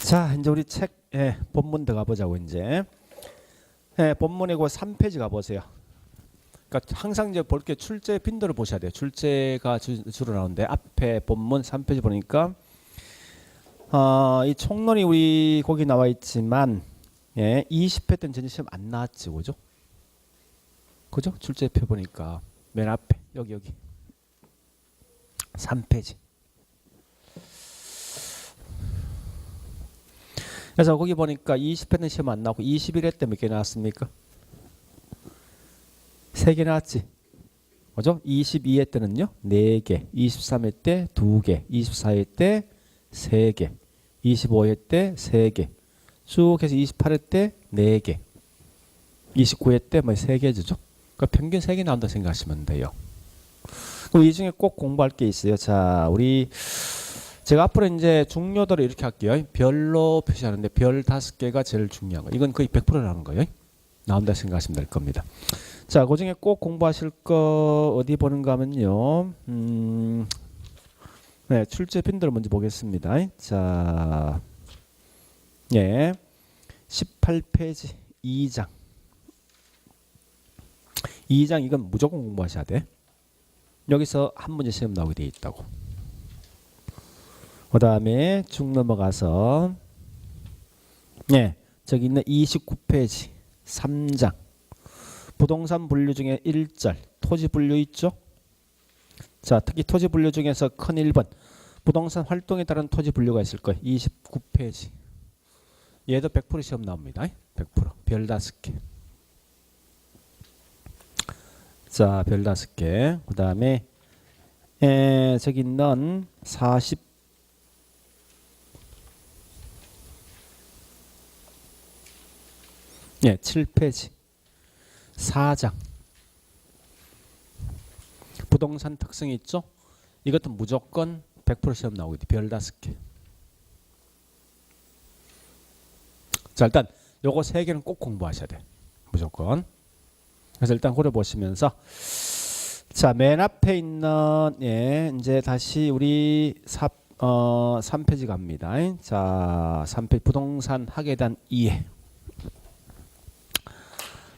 자, 이제 우리 책 본문 들어가 보자고 이제. 본문이고 3페이지 가 보세요. 그러니까 항상 이제 볼 게 출제 빈도를 보셔야 돼요. 출제가 주로 나오는데 앞에 본문 3페이지 보니까 이 총론이 우리 거기 나와 있지만 20회 때는 전혀 시험 안 나왔지, 그죠? 그죠? 출제표 보니까 맨 앞에 여기 3페이지. 그래서 거기 보니까 20회는 시험 안 나오고 21회 때 몇 개 나왔습니까? 3개 나왔지. 그죠? 22회 때는요 4개, 23회 때 2개, 24회 때 3개, 25회 때 3개, 쭉 해서 28회 때 4개, 29회 때 뭐 3개 주죠. 그러니까 평균 3개 나온다 생각하시면 돼요. 그럼 이 중에 꼭 공부할 게 있어요. 자, 우리 제가 앞으로 이제 중요도를 이렇게 할게요. 별로 표시하는데 별 5개가 제일 중요한 거. 이건 거의 100% 나오는 거예요. 나온다 생각하시면 될 겁니다. 자, 그 중에 꼭 공부하실 거 어디 보는가 하면요. 출제 빈도를 먼저 보겠습니다. 자, 18페이지 2장. 2장 이건 무조건 공부하셔야 돼. 여기서 한 문제 시험 나오게 돼 있다고. 그 다음에 쭉 넘어가서 저기 있는 29페이지 3장 부동산 분류 중에 1절 토지 분류 있죠. 자, 특히 토지 분류 중에서 큰 1번 부동산 활동에 따른 토지 분류가 있을 거예요. 29페이지. 얘도 100% 시험 나옵니다. 100% 별 5개. 자, 별 5개. 그 다음에 저기 있는 7페이지 4장 부동산 특성이 있죠. 이것도 무조건 100% 시험 나오게 돼. 별 5개. 자, 일단 요거 3개는 꼭 공부하셔야 돼. 무조건. 그래서 일단 고려 보시면서 자, 맨 앞에 있는 이제 다시 우리 3페이지 갑니다. 자, 3페이지 부동산 학에 대한 이해.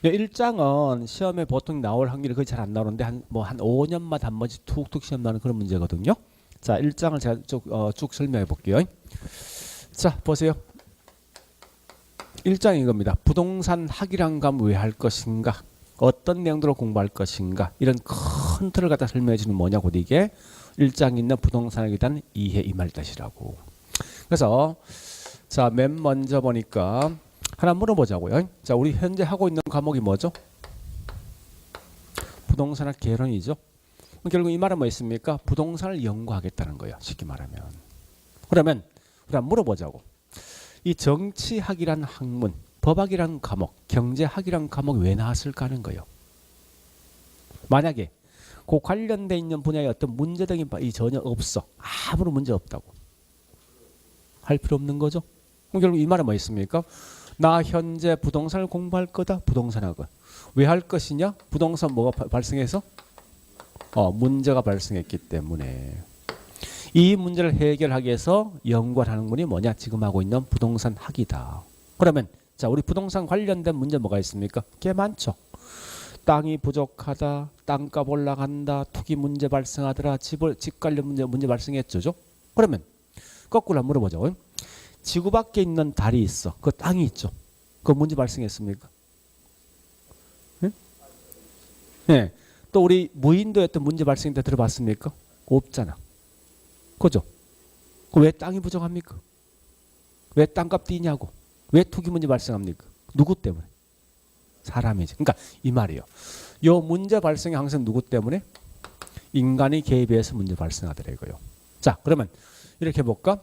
1장은 시험에 보통 나올 확률이 거의 잘 안 나오는데 한 5년마다 한 번씩 툭툭 시험 나는 그런 문제거든요. 자, 1장을 제가 쭉 설명해 볼게요. 자, 보세요. 1장 이겁니다. 부동산 학이란 건 왜 할 것인가? 어떤 내용들을 공부할 것인가? 이런 큰 틀을 갖다 설명해 주는 뭐냐고 이게 1장에 있는 부동산 학에 대한 이해 이 말뜻이라고. 그래서 자, 맨 먼저 보니까 하나 물어보자고요. 자, 우리 현재 하고 있는 과목이 뭐죠? 부동산학 개론이죠. 결국 이 말은 뭐 있습니까? 부동산을 연구하겠다는 거예요. 쉽게 말하면. 그러면 우리 한번 물어보자고. 이 정치학이란 학문, 법학이란 과목, 경제학이란 과목이 왜 나왔을까 하는 거예요. 만약에 그 관련돼 있는 분야에 어떤 문제 등이 전혀 없어. 아무런 문제 없다고. 할 필요 없는 거죠. 그럼 결국 이 말은 뭐 있습니까? 나 현재 부동산을 공부할 거다. 부동산학은 왜 할 것이냐? 부동산 뭐가 발생해서? 문제가 발생했기 때문에 이 문제를 해결하기 위해서 연구하는 학문이 뭐냐? 지금 하고 있는 부동산 학이다. 그러면 자, 우리 부동산 관련된 문제 뭐가 있습니까? 꽤 많죠. 땅이 부족하다, 땅값 올라간다, 투기 문제 발생하더라, 집 관련 문제 발생했죠. 그러면 거꾸로 한번 물어보죠. 지구 밖에 있는 달이 있어. 그 땅이 있죠. 그 문제 발생했습니까? 네. 또 우리 무인도에 어떤 문제 발생때 들어봤습니까? 없잖아. 그죠? 왜 땅이 부족합니까? 왜 땅값 뛰냐고? 왜 투기 문제 발생합니까? 누구 때문에? 사람이지. 그러니까 이 말이에요. 요 문제 발생이 항상 누구 때문에? 인간이 개입해서 문제 발생하더라고요. 자, 그러면 이렇게 해볼까?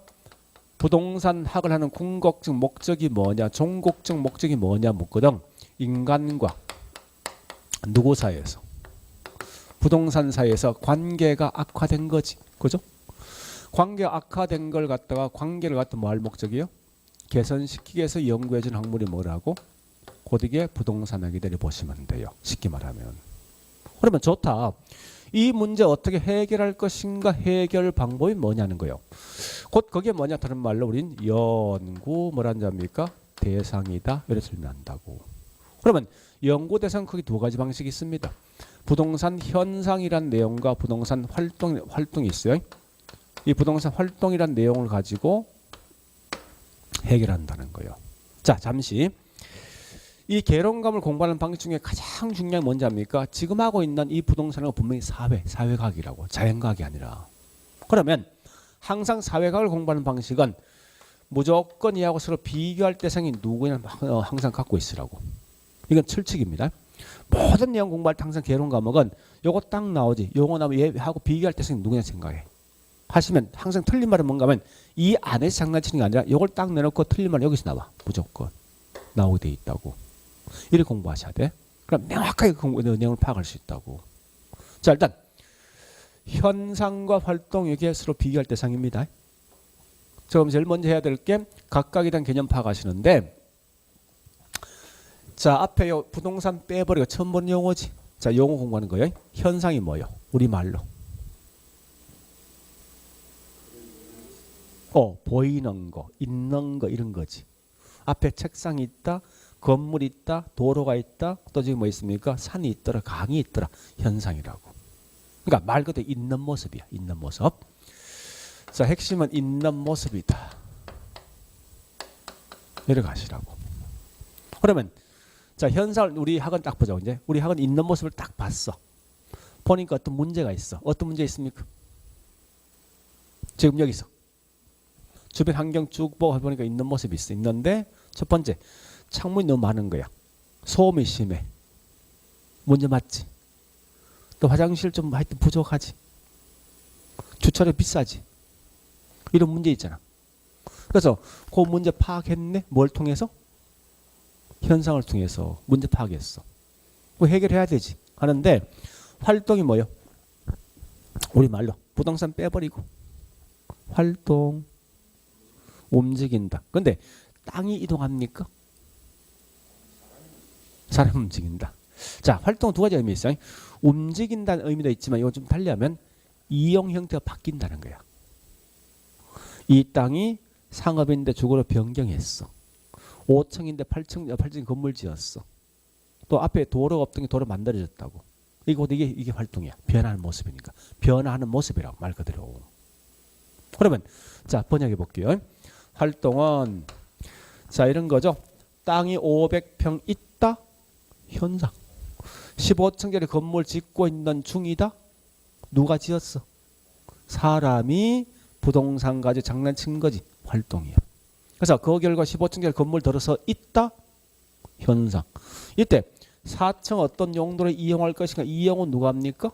부동산 학을 하는 궁극적 목적이 뭐냐, 종국적 목적이 뭐냐 묻거든. 인간과 누구 사이에서? 부동산 사이에서 관계가 악화된 거지. 그죠? 관계가 악화된 걸 갖다가 관계를 갖다 뭐 할 목적이요? 개선시키기 위해서 연구해 준 학문이 뭐라고? 곧 이게 부동산 학이들이 보시면 돼요. 쉽게 말하면. 그러면 좋다. 이 문제 어떻게 해결할 것인가, 해결 방법이 뭐냐는 거예요. 곧 그게 뭐냐, 다른 말로 우린 연구 뭐라는 점입니까? 대상이다. 이렇게 설명한다고. 그러면 연구 대상 크게 두 가지 방식이 있습니다. 부동산 현상이란 내용과 부동산 활동이 있어요. 이 부동산 활동이란 내용을 가지고 해결한다는 거예요. 자, 잠시 이 개론감을 공부하는 방식 중에 가장 중요한 게 뭔지 압니까? 지금 하고 있는 이 부동산은 분명히 사회과학이라고, 자연과학이 아니라. 그러면 항상 사회과학을 공부하는 방식은 무조건 이하고 서로 비교할 대상이 누구냐 항상 갖고 있으라고. 이건 철칙입니다. 모든 내용 공부할 때 항상 개론 과목은 요거 딱 나오지. 요거 나오면 얘하고 비교할 대상이 누구냐 생각해. 하시면 항상 틀린 말은 뭔가 하면 이 안에서 장난치는 게 아니라 요걸 딱 내놓고 틀린 말은 여기서 나와. 무조건 나오게 돼 있다고. 이렇게 공부하셔야 돼. 그럼 명확하게 내용을 파악할 수 있다고. 자, 일단 현상과 활동 여기에 서로 비교할 대상입니다. 자, 그럼 제일 먼저 해야 될 게 각각에 대한 개념 파악하시는데, 자, 앞에 요 부동산 빼버리고 처음 보는 용어지. 자, 용어 공부하는 거예요. 현상이 뭐요? 우리말로. 보이는 거, 있는 거 이런 거지. 앞에 책상이 있다, 건물이 있다, 도로가 있다, 또 지금 뭐 있습니까? 산이 있더라, 강이 있더라. 현상이라고. 그러니까 말 그대로 있는 모습이야. 있는 모습. 자, 핵심은 있는 모습이다. 이렇게 하시라고. 그러면 자, 현상을 우리 학원 딱 보자고. 이제 우리 학원 있는 모습을 딱 봤어. 보니까 어떤 문제가 있어. 어떤 문제 있습니까? 지금 여기서 주변 환경 쭉 보고 보니까 있는 모습이 있어. 있는데 첫 번째, 창문이 너무 많은 거야. 소음이 심해. 문제 맞지? 또 화장실 좀 하여튼 부족하지. 주차료 비싸지. 이런 문제 있잖아. 그래서 그 문제 파악했네. 뭘 통해서? 현상을 통해서 문제 파악했어. 그거 해결해야 되지. 하는데 활동이 뭐요? 우리말로 부동산 빼버리고 활동, 움직인다. 근데 땅이 이동합니까? 사람 움직인다. 자, 활동 두 가지 의미 있어요. 움직인다는 의미도 있지만 이거 좀 달리하면 이용 형태가 바뀐다는 거야. 이 땅이 상업인데 주거로 변경했어. 5층인데 8층 건물 지었어. 또 앞에 도로가 없던 게 도로 만들어졌다고. 이게 활동이야. 변하는 모습이니까. 변화하는 모습이라고 말 그대로. 그러면 자, 번역해 볼게요. 활동은 자, 이런 거죠. 땅이 500평 있다. 현상. 15층짜리 건물 짓고 있는 중이다. 누가 지었어? 사람이 부동산 가지고 장난친 거지. 활동이야. 그래서 그 결과 15층짜리 건물 들어서 있다. 현상. 이때 4층 어떤 용도로 이용할 것인가. 이용은 누가 합니까?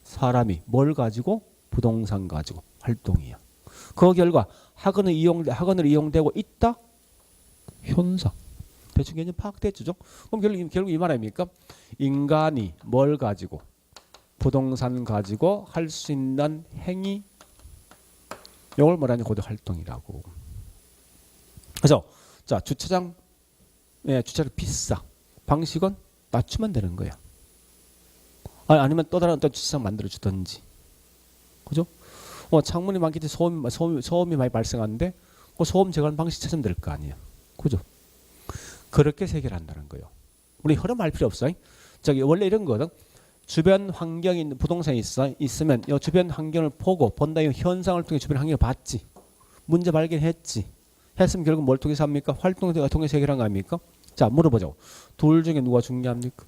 사람이 뭘 가지고? 부동산 가지고. 활동이야. 그 결과 학원을 이용되고 있다. 현상. 대충 개념 파악됐죠? 그럼 결국 이 말 아닙니까? 인간이 뭘 가지고? 부동산 가지고 할 수 있는 행위. 이걸 뭐라냐? 고대 활동이라고. 그래서 자, 주차장 주차료 비싸. 방식은 낮추면 되는 거야. 아니면 또 다른 어떤 주차장 만들어 주든지. 그죠? 창문이 많기 때문에 소음이 많이 발생하는데 그 소음 제거하는 방식 찾으면 될 거 아니야. 그죠? 그렇게 해결한다는 거예요. 우리 흐름 알 필요 없어. 저기 원래 이런 거거든. 주변 환경이 있는 부동산이 있으면 이 주변 환경을 보고 본다. 이 현상을 통해 주변 환경을 봤지. 문제 발견했지. 했으면 결국 뭘 통해서 합니까? 활동을 통해서 해결한 거 아닙니까? 자, 물어보자고. 둘 중에 누가 중요합니까?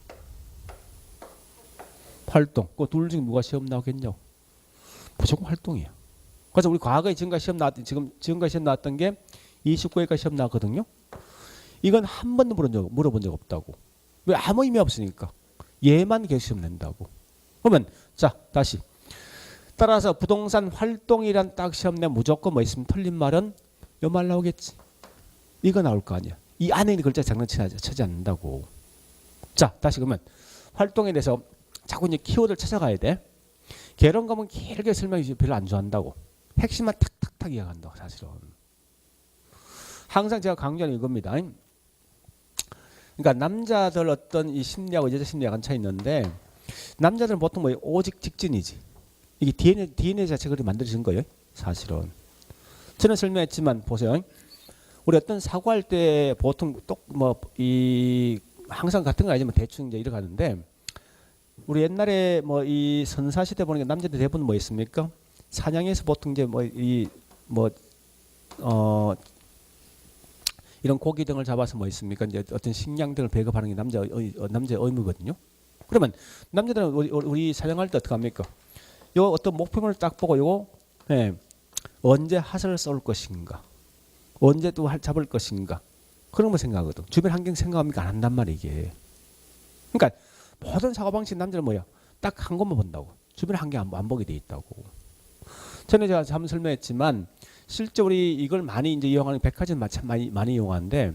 활동. 그 둘 중에 누가 시험 나오겠냐고. 무조건 활동이야. 그래서 우리 과거에 지금까지 시험 나왔던 게 29회까지 시험 나왔거든요. 이건 한 번도 물어본 적 없다고. 왜? 아무 의미 없으니까. 얘만 계속 시험 낸다고. 그러면 자, 다시. 따라서 부동산 활동이란 딱 시험 내면 무조건 뭐 있으면 틀린 말은 요 말 나오겠지. 이거 나올 거 아니야. 이 안에 있는 글자 장난치지 않는다고. 자, 다시 그러면 활동에 대해서 자꾸 이제 키워드를 찾아가야 돼. 개론 가면 길게 설명해 별로 안 좋아한다고. 핵심만 탁탁탁 이야기한다고 사실은. 항상 제가 강조하는 이겁니다. 그러니까 남자들 어떤 이 심리하고 여자 심리하고는 차이 있는데 남자들은 보통 뭐 오직 직진이지. 이게 DNA 자체가 그렇게 만들어진 거예요. 사실은. 저는 설명했지만 보세요. 우리 어떤 사고할 때 보통 똑뭐이 항상 같은 거 아니지만 대충 이제 이렇게 하는데 우리 옛날에 뭐 이 선사 시대 보니까 남자들 대부분 뭐 있습니까? 사냥에서 보통 이제 이런 고기 등을 잡아서 뭐 있습니까? 이제 어떤 식량 등을 배급하는 게 남자의 의무거든요. 그러면 남자들은 우리 사냥할 때 어떻게 합니까? 요 어떤 목표물을 딱 보고 요거 언제 하선을 쏠 것인가, 언제 또 잡을 것인가 그런 거 생각하거든. 주변 환경 생각하니까 안 한단 말이야 이게. 그러니까 모든 사고방식 남자는 뭐야? 딱 한 것만 본다고. 주변 환경 안 보게 돼 있다고. 전에 제가 한번 설명했지만 실제 우리 이걸 많이 이제 이용하는 백화점 참 많이 이용하는데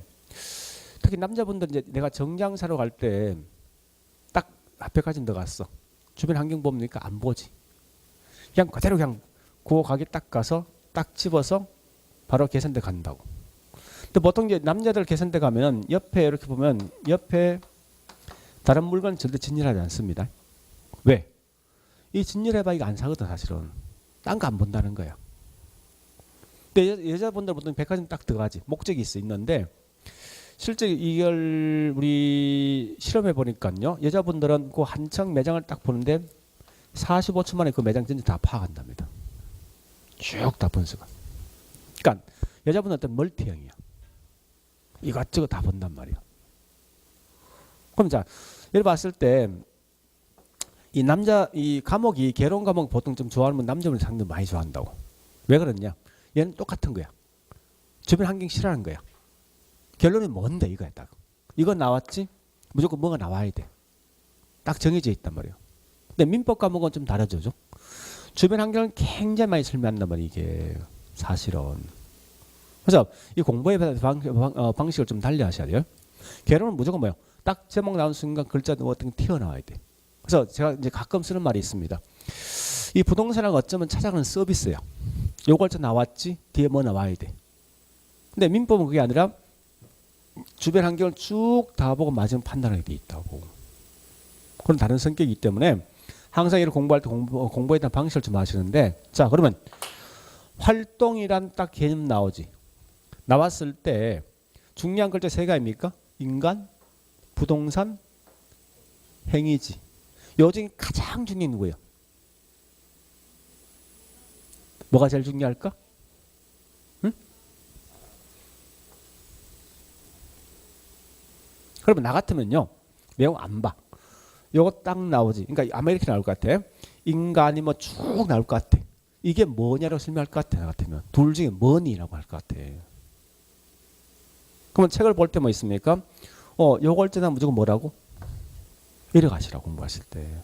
특히 남자분들 이제 내가 정장 사러 갈 때 딱 백화점 들어갔어. 주변 환경 봅니까? 안 보지. 그냥 그대로 그냥 그 가게 딱 가서 딱 집어서 바로 계산대 간다고. 근데 보통 이제 남자들 계산대 가면 옆에 이렇게 보면 옆에 다른 물건 절대 진열하지 않습니다. 왜? 이 진열해봐 이거 안 사거든 사실은. 딴 거 안 본다는 거야. 근데 여자분들 보통 백화점 딱 들어가지. 목적이 있는데 실제 이걸 우리 실험해 보니까요. 여자분들은 그 한창 매장을 딱 보는데 45초 만에 그 매장 전체 다 파악한답니다. 쭉 다 분석을. 그러니까 여자분은 어떤 멀티형이야. 이것저것 다 본단 말이야. 그럼 자, 예를 봤을 때 이 남자 이 과목이 개론 과목 보통 좀 좋아하는 남자분이 상당히 많이 좋아한다고. 왜 그러냐? 얘는 똑같은 거야. 주변 환경 싫어하는 거야. 결론이 뭔데 이거야 딱. 이거 나왔지? 무조건 뭐가 나와야 돼. 딱 정해져 있단 말이에요. 근데 민법 과목은 좀 다르죠. 주변 환경을 굉장히 많이 설명한단 말이에요. 이게 사실은. 그래서 이 공부의 방식을 좀 달리 하셔야 돼요. 개론은 무조건 뭐예요? 딱 제목 나온 순간 글자 어떤 게 튀어나와야 돼. 그래서 제가 이제 가끔 쓰는 말이 있습니다. 이 부동산은 어쩌면 찾아가는 서비스예요. 요 글자 나왔지? 뒤에 뭐 나와야 돼. 근데 민법은 그게 아니라 주변 환경을 쭉 다 보고 맞으면 판단하게 돼 있다고. 그런 다른 성격이기 때문에 항상 이를 공부할 때 공부에 대한 방식을 좀 하시는데 자 그러면 활동이란 딱 개념 나오지. 나왔을 때 중요한 글자 세 가지입니까? 인간, 부동산, 행위지. 요즘 가장 중요한 누구예요? 뭐가 제일 중요할까? 응? 그러면 나 같으면요. 매우 안 봐. 요거 딱 나오지. 그러니까 아마 이렇게 나올 것 같아. 인간이 뭐 쭉 나올 것 같아. 이게 뭐냐고 설명할 것 같아. 나 같으면. 둘 중에 뭐니라고 할 것 같아. 그러면 책을 볼 때 뭐 있습니까? 요걸 때나 무조건 뭐라고? 이래 가시라고 공부하실 때.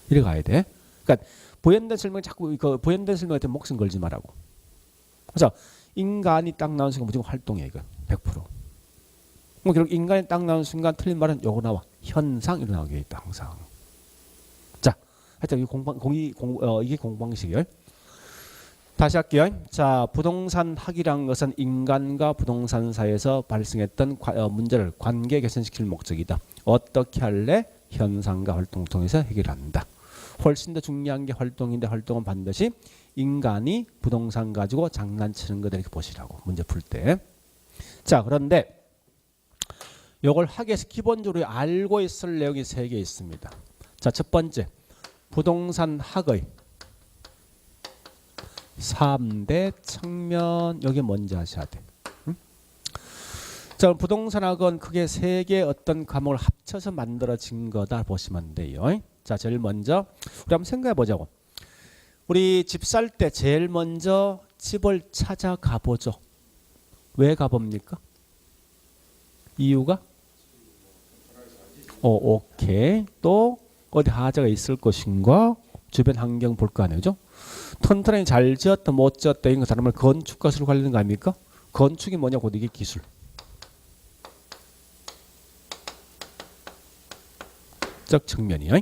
이래 가야 돼. 그러니까 부연된 설명 자꾸 그 부연된 설명한테 목숨 걸지 말라고. 그래서 인간이 딱 나온 순간 무조건 활동이야 이거 100%. 뭐 결국 인간이 딱 나온 순간 틀린 말은 요거 나와. 현상 이렇게 나오게 있다 항상. 자, 하여튼 이게 공부 방식이에요. 다시 할게요. 자, 부동산 학이란 것은 인간과 부동산 사이에서 발생했던 문제를 관계 개선시킬 목적이다. 어떻게 할래? 현상과 활동을 통해서 해결한다. 훨씬 더 중요한 게 활동인데 활동은 반드시 인간이 부동산 가지고 장난치는 거다 이렇게 보시라고 문제 풀 때. 자, 그런데 이걸 학에서 기본적으로 알고 있을 내용이 3개 있습니다. 자, 첫 번째 부동산 학의 3대 측면 여기 먼저 하셔야 돼. 응? 자, 부동산학은 크게 3개의 어떤 과목을 합쳐서 만들어진 거다 보시면 돼요. 자, 제일 먼저 우리 한번 생각해 보자고. 우리 집 살 때 제일 먼저 집을 찾아가 보죠. 왜 가봅니까? 이유가? 오케이. 또 어디 하자가 있을 것인가? 주변 환경 볼 거 아니죠? 튼튼하게 잘 지었다 못 지었다 이런 거 다른 말 건축가수로 관련된 거 아닙니까? 건축이 뭐냐고 이게 기술. 적 측면이요.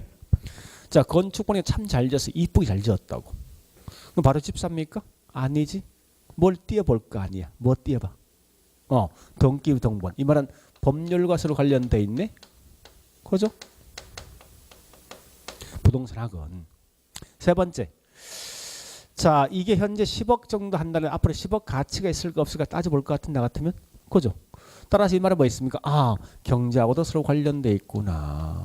자, 건축 보니까 참 잘 지었어. 이쁘게 잘 지었다고. 그럼 바로 집 삽니까? 아니지. 뭘 띄워볼 거 아니야. 뭐 띄워봐. 등기 등본. 이 말은 법률과 서로 관련돼 있네. 그죠? 부동산 학은. 세 번째. 자, 이게 현재 10억 정도 한다면 앞으로 10억 가치가 있을까 없을까 따져볼 것 같은 나 같으면 그죠? 따라서 이 말은 뭐 있습니까? 아, 경제하고도 서로 관련돼 있구나.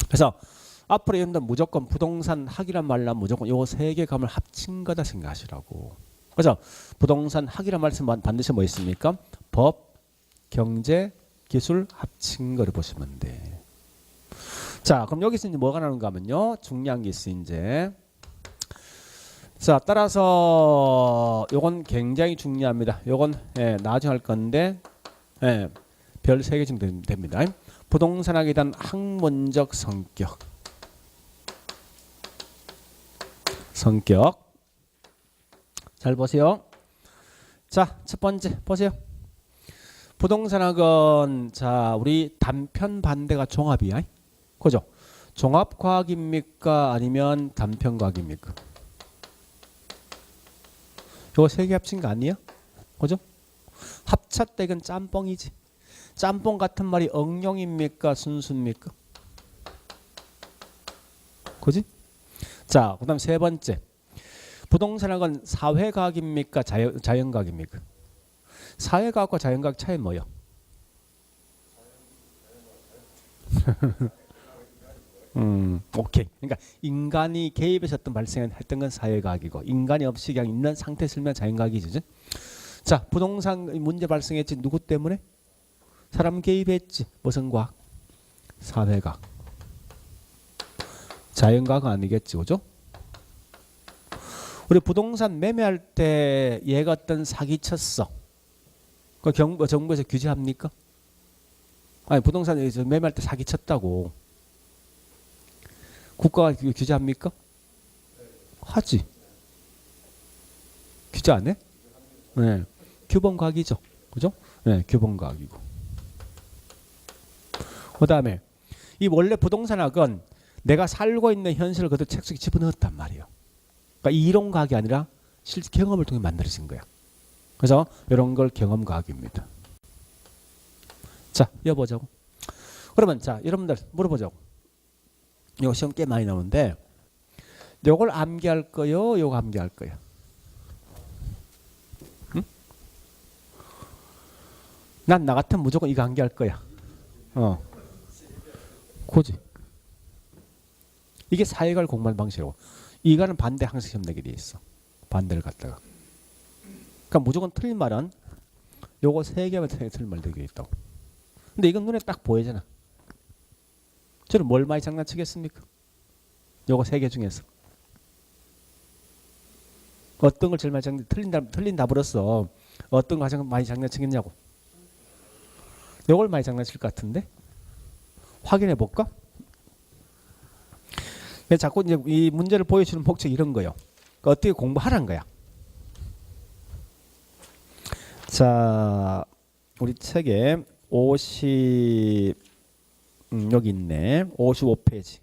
그래서 앞으로 여러분들 무조건 부동산 학이란 말로 무조건 요 세 개 감을 합친 거다 생각하시라고. 그래서 부동산 학이란 말씀 반드시 뭐 있습니까? 법, 경제, 기술 합친 거를 보시면 돼. 자, 그럼 여기서 이제 뭐가 나오는가 하면요. 중요한 게 있어 이제. 자, 따라서 요건 굉장히 중요합니다. 요건 나중에 할 건데 별 3개 정도 됩니다. 부동산학에 대한 학문적 성격. 잘 보세요. 자, 첫 번째 보세요. 부동산학은 자, 우리 단편 반대가 종합이야. 그죠? 종합과학입니까? 아니면 단편과학입니까? 이거 세 개 합친 거 아니야? 그죠? 합쳤다 이건 짬뽕이지. 짬뽕 같은 말이 응용입니까? 순수입니까? 그지? 자, 그 다음 세 번째. 부동산학은 사회과학입니까? 자연과학입니까? 사회과학과 자연과학 차이 뭐예요? 오케이. 그러니까 인간이 개입해서 어떤 발생했던 건 사회과학이고 인간이 없이 그냥 있는 상태 설명 자연과학이지. 자, 부동산 문제 발생했지 누구 때문에? 사람 개입했지. 무슨 과학? 사회과학. 자연과학은 아니겠지, 그죠? 우리 부동산 매매할 때 얘가 어떤 사기 쳤어. 그 정부에서 규제합니까? 아니 부동산 매매할 때 사기 쳤다고. 국가가 규제합니까? 하지. 규제 안 해? 네. 규범과학이죠. 그죠? 네, 규범과학이고. 그 다음에 이 원래 부동산학은 내가 살고 있는 현실을 그대로 책 속에 집어넣었단 말이에요. 그러니까 이론과학이 아니라 실제 경험을 통해 만들어진 거야. 그래서 이런 걸 경험과학입니다. 자, 이어보자고. 그러면 자, 여러분들 물어보자고. 이거 시험 꽤 많이 나오는데 요걸 암기할 거요? 요거 암기할 거요? 응? 난 나 같으면 무조건 이거 암기할 거야. 그지? 이게 사회과를 공부하는 방식이라고. 이거는 반대 항상 시험 내게 돼 있어. 반대를 갖다가. 그러니까 무조건 틀린 말은 요거 세 개만 틀린 말 되게 있다고. 근데 이건 눈에 딱 보이잖아. 저는 뭘 많이 장난치겠습니까? 요거 세 개 중에서 어떤 걸 제일 많이 틀린 답으로서 어떤 거 가장 많이 장난치겠냐고. 요걸 많이 장난칠 것 같은데 확인해 볼까? 자꾸 이제 이 문제를 보여주는 목적이 이런 거요. 그러니까 어떻게 공부하라는 거야. 자, 우리 책에 50 여기 있네. 55페이지.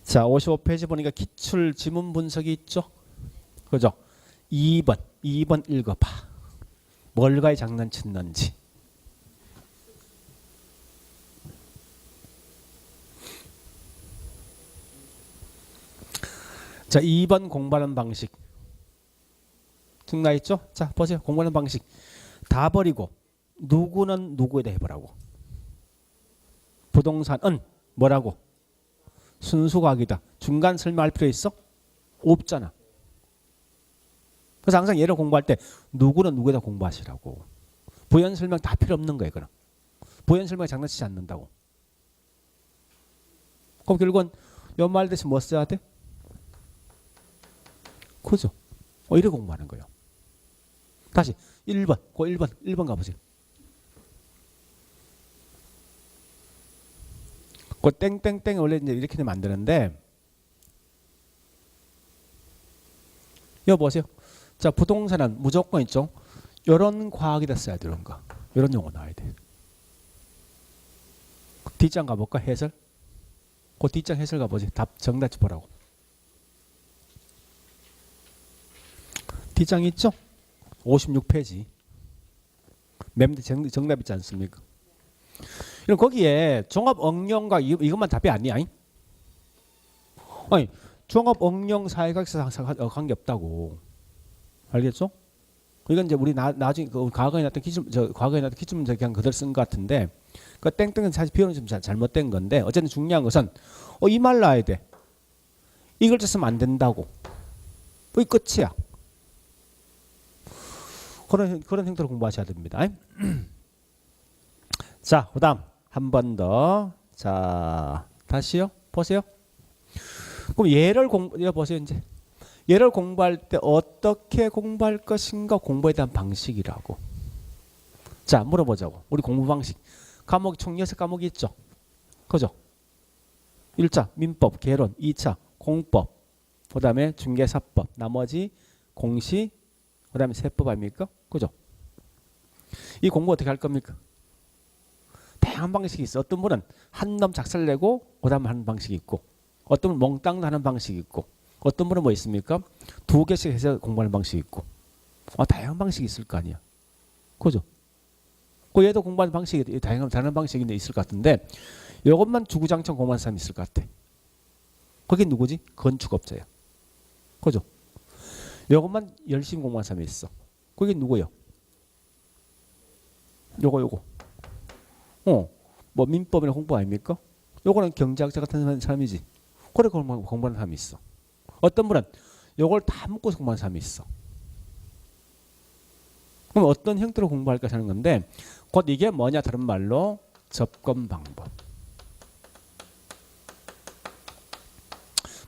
자, 55페이지 보니까 기출 지문 분석이 있죠. 그죠? 2번 읽어봐. 뭘가에 장난쳤는지. 자, 2번 공부하는 방식. 증나 있죠? 자, 보세요. 공부하는 방식. 다 버리고 누구는 누구에다 해보라고. 부동산은 뭐라고? 순수과학이다. 중간 설명할 필요 있어? 없잖아. 그래서 항상 얘를 공부할 때 누구는 누구에다 공부하시라고. 부연 설명 다 필요 없는 거예요. 그럼 부연 설명에 장난치지 않는다고. 그럼 결국은 연말 대신 뭐 써야 돼? 그죠? 이렇게 공부하는 거예요. 다시 1번, 1번 가보세요. 그 땡땡땡 원래 이제 이렇게 만드는데 이거 보세요. 자, 부동산은 무조건 있죠. 이런 과학이다 써야 돼. 이런 거. 이런 용어 나와야 돼. 뒷장 가볼까? 해설. 그 뒷장 해설 가보지. 답 정답 보라고. 뒷장 있죠? 56페이지. 맨 정답 있지 않습니까? 그럼 거기에 종합 응용과 이것만 답이 아니야. 아니 종합 응용 사회각에서 관계 없다고. 알겠죠? 이건 이제 우리 나중에 그 과거에 났던 기출 문제 그냥 그대로 쓴 것 같은데 그 땡땡은 사실 비율은 좀 잘못된 건데 어쨌든 중요한 것은 이 말 나야 돼. 이걸 썼으면 안 된다고. 이 끝이야. 그런 형태로 공부하셔야 됩니다. 자, 그다음 한 번 더. 자, 다시요. 보세요. 그럼 얘를 보세요 이제. 얘를 공부할 때 어떻게 공부할 것인가 공부에 대한 방식이라고. 자, 물어보자고. 우리 공부 방식. 과목 총 6과목이 있죠. 그죠? 1차 민법, 개론, 2차 공법, 그 다음에 중개사법, 나머지 공시, 그 다음에 세법 아닙니까? 그죠? 이 공부 어떻게 할 겁니까? 다양한 방식이 있어. 어떤 분은 한 놈 작살 내고 그 다음 하는 방식이 있고, 어떤 분은 몽땅 하는 방식이 있고, 어떤 분은 뭐 있습니까? 2개씩 해서 공부하는 방식이 있고, 다양한 방식이 있을 거 아니야. 그죠? 그 얘도 공부하는 방식이 다양한 방식이 있을 것 같은데, 이것만 주구장창 공부하는 사람이 있을 것 같아. 그게 누구지? 건축업자야. 그죠? 이것만 열심히 공부하는 사람이 있어. 그게 누구요? 요거. 뭐 민법이나 공부 아닙니까? 요거는 경제학자 같은 사람이지. 그래 공부하는 사람이 있어. 어떤 분은 요걸 다 묶어서 공부하는 사람이 있어. 그럼 어떤 형태로 공부할까 하는 건데, 곧 이게 뭐냐 다른 말로 접근 방법.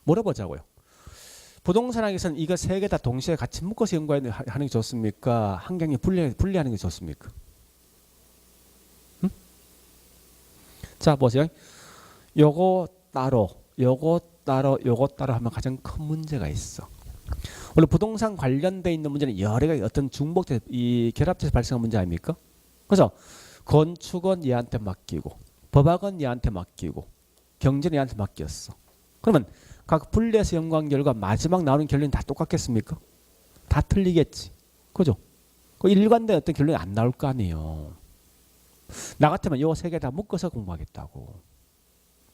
물어보자고요. 부동산학에서는 이거 세 개 다 동시에 같이 묶어서 연구하는 게 좋습니까? 한 강의 분리하는 게 좋습니까? 응? 자, 보세요. 요거 따로 하면 가장 큰 문제가 있어. 원래 부동산 관련돼 있는 문제는 여러 가지 어떤 중복돼 이 결합돼서 발생한 문제 아닙니까? 그래서 건축은 얘한테 맡기고, 법학은 얘한테 맡기고, 경제는 얘한테 맡겼어. 그러면 각 분리해서 연구한 결과 마지막 나오는 결론이 다 똑같겠습니까? 다 틀리겠지. 그죠? 그 일관된 어떤 결론이 안 나올 거 아니에요. 나 같으면 요 세 개 다 묶어서 공부하겠다고.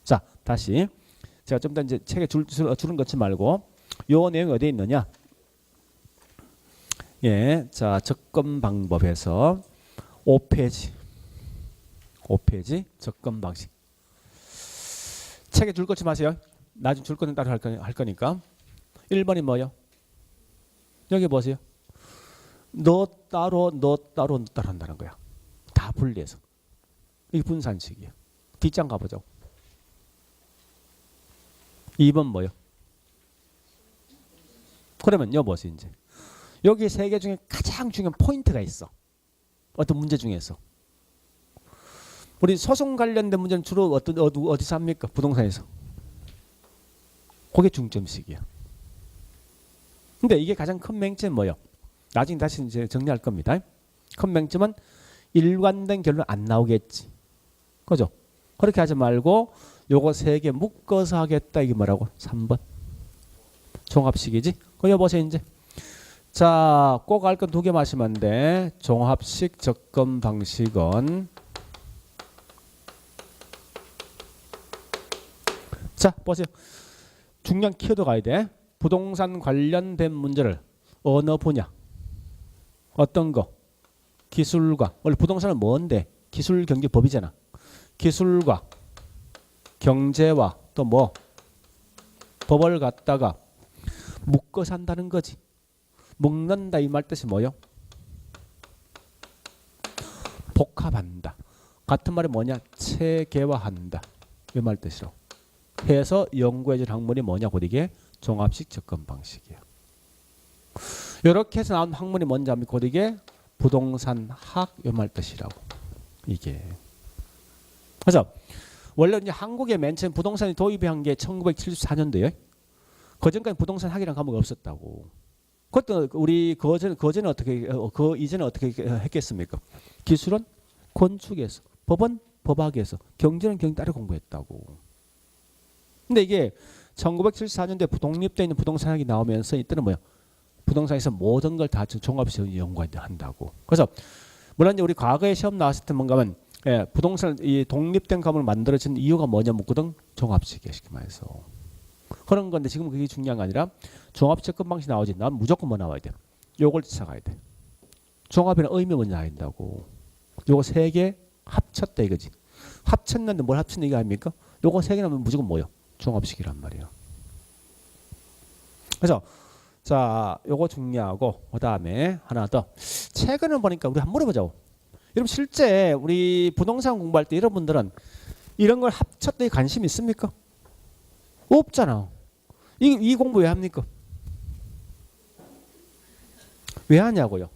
자, 다시. 제가 좀 더 이제 책에 줄은 것지 말고, 요 내용이 어디에 있느냐? 예, 자, 접근 방법에서 5페이지 접근 방식. 책에 줄 것지 마세요. 나중에 줄 거는 따로 할 거니까. 1번이 뭐예요? 여기 보세요. 너 따로 한다는 거야. 다 분리해서. 이게 분산식이야. 뒷장 가보죠. 2번 뭐예요? 그러면 요 보세요 이제. 여기 세 개 중에 가장 중요한 포인트가 있어. 어떤 문제 중에서. 우리 소송 관련된 문제는 주로 어디서 합니까? 부동산에서. 그게 중점식이야. 근데 이게 가장 큰 맹점은 뭐예요? 나중에 다시 이제 정리할 겁니다. 큰 맹점은 일관된 결론 안 나오겠지. 그죠? 그렇게 하지 말고 요거 세 개 묶어서 하겠다. 이게 뭐라고? 3번. 종합식이지? 그거 보세요 이제. 자, 꼭 알 건 2개 마시면 돼. 종합식 접근 방식은, 자 보세요. 중요한 키워드 가야 돼. 부동산 관련된 문제를 어느 분야, 어떤 거, 기술과, 원래 부동산은 뭔데? 기술 경제 법이잖아. 기술과 경제와 또 뭐 법을 갖다가 묶어서 한다는 거지. 묶는다 이 말 뜻이 뭐요? 복합한다. 같은 말이 뭐냐? 체계화한다. 이 말 뜻이로 해서 연구해준 학문이 뭐냐? 곧 이게 종합식 접근 방식이에요. 이렇게 해서 나온 학문이 뭔지 압니까? 곧 이게 부동산학 이 말 뜻이라고. 이게. 그래서 원래 이제 한국에 맨 처음 부동산이 도입한 게 1974년도에. 그 전까지 부동산 학이라는 과목이 없었다고. 그것도 우리 그 전에 어떻게 그 이전에 어떻게 했겠습니까? 기술은 건축에서, 법은 법학에서, 경제는 경제 따로 공부했다고. 근데 이게 1974년도에 독립되어 있는 부동산학이 나오면서 이때는 뭐야? 부동산에서 모든 걸 다 종합해서 연구한다고. 그래서 물론 이제 우리 과거에 시험 나왔을 때 뭔가면 예, 부동산 이 독립된 과목을 만들어진 이유가 뭐냐 묻거든. 종합식이야 쉽게 말해서. 그런 건데 지금 그게 중요한 게 아니라 종합 접근 방식 나오지. 난 무조건 뭐 나와야 돼. 요걸 찾아가야 돼. 종합이라는 의미 뭔지 알아야 된다고. 요거 세 개 합쳤다 이거지. 합쳤는데 뭘 합친 얘기 아닙니까? 요거 세 개 나면 무조건 뭐요? 종합식이란 말이에요. 그래서 자, 요거 중요하고 그다음에 하나 더. 최근에 보니까 우리 한번 물어보자고. 여러분 실제 우리 부동산 공부할 때 여러분들은 이런 걸 합쳤더니 관심 있습니까? 없잖아. 이 공부 왜 합니까? 왜 하냐고요?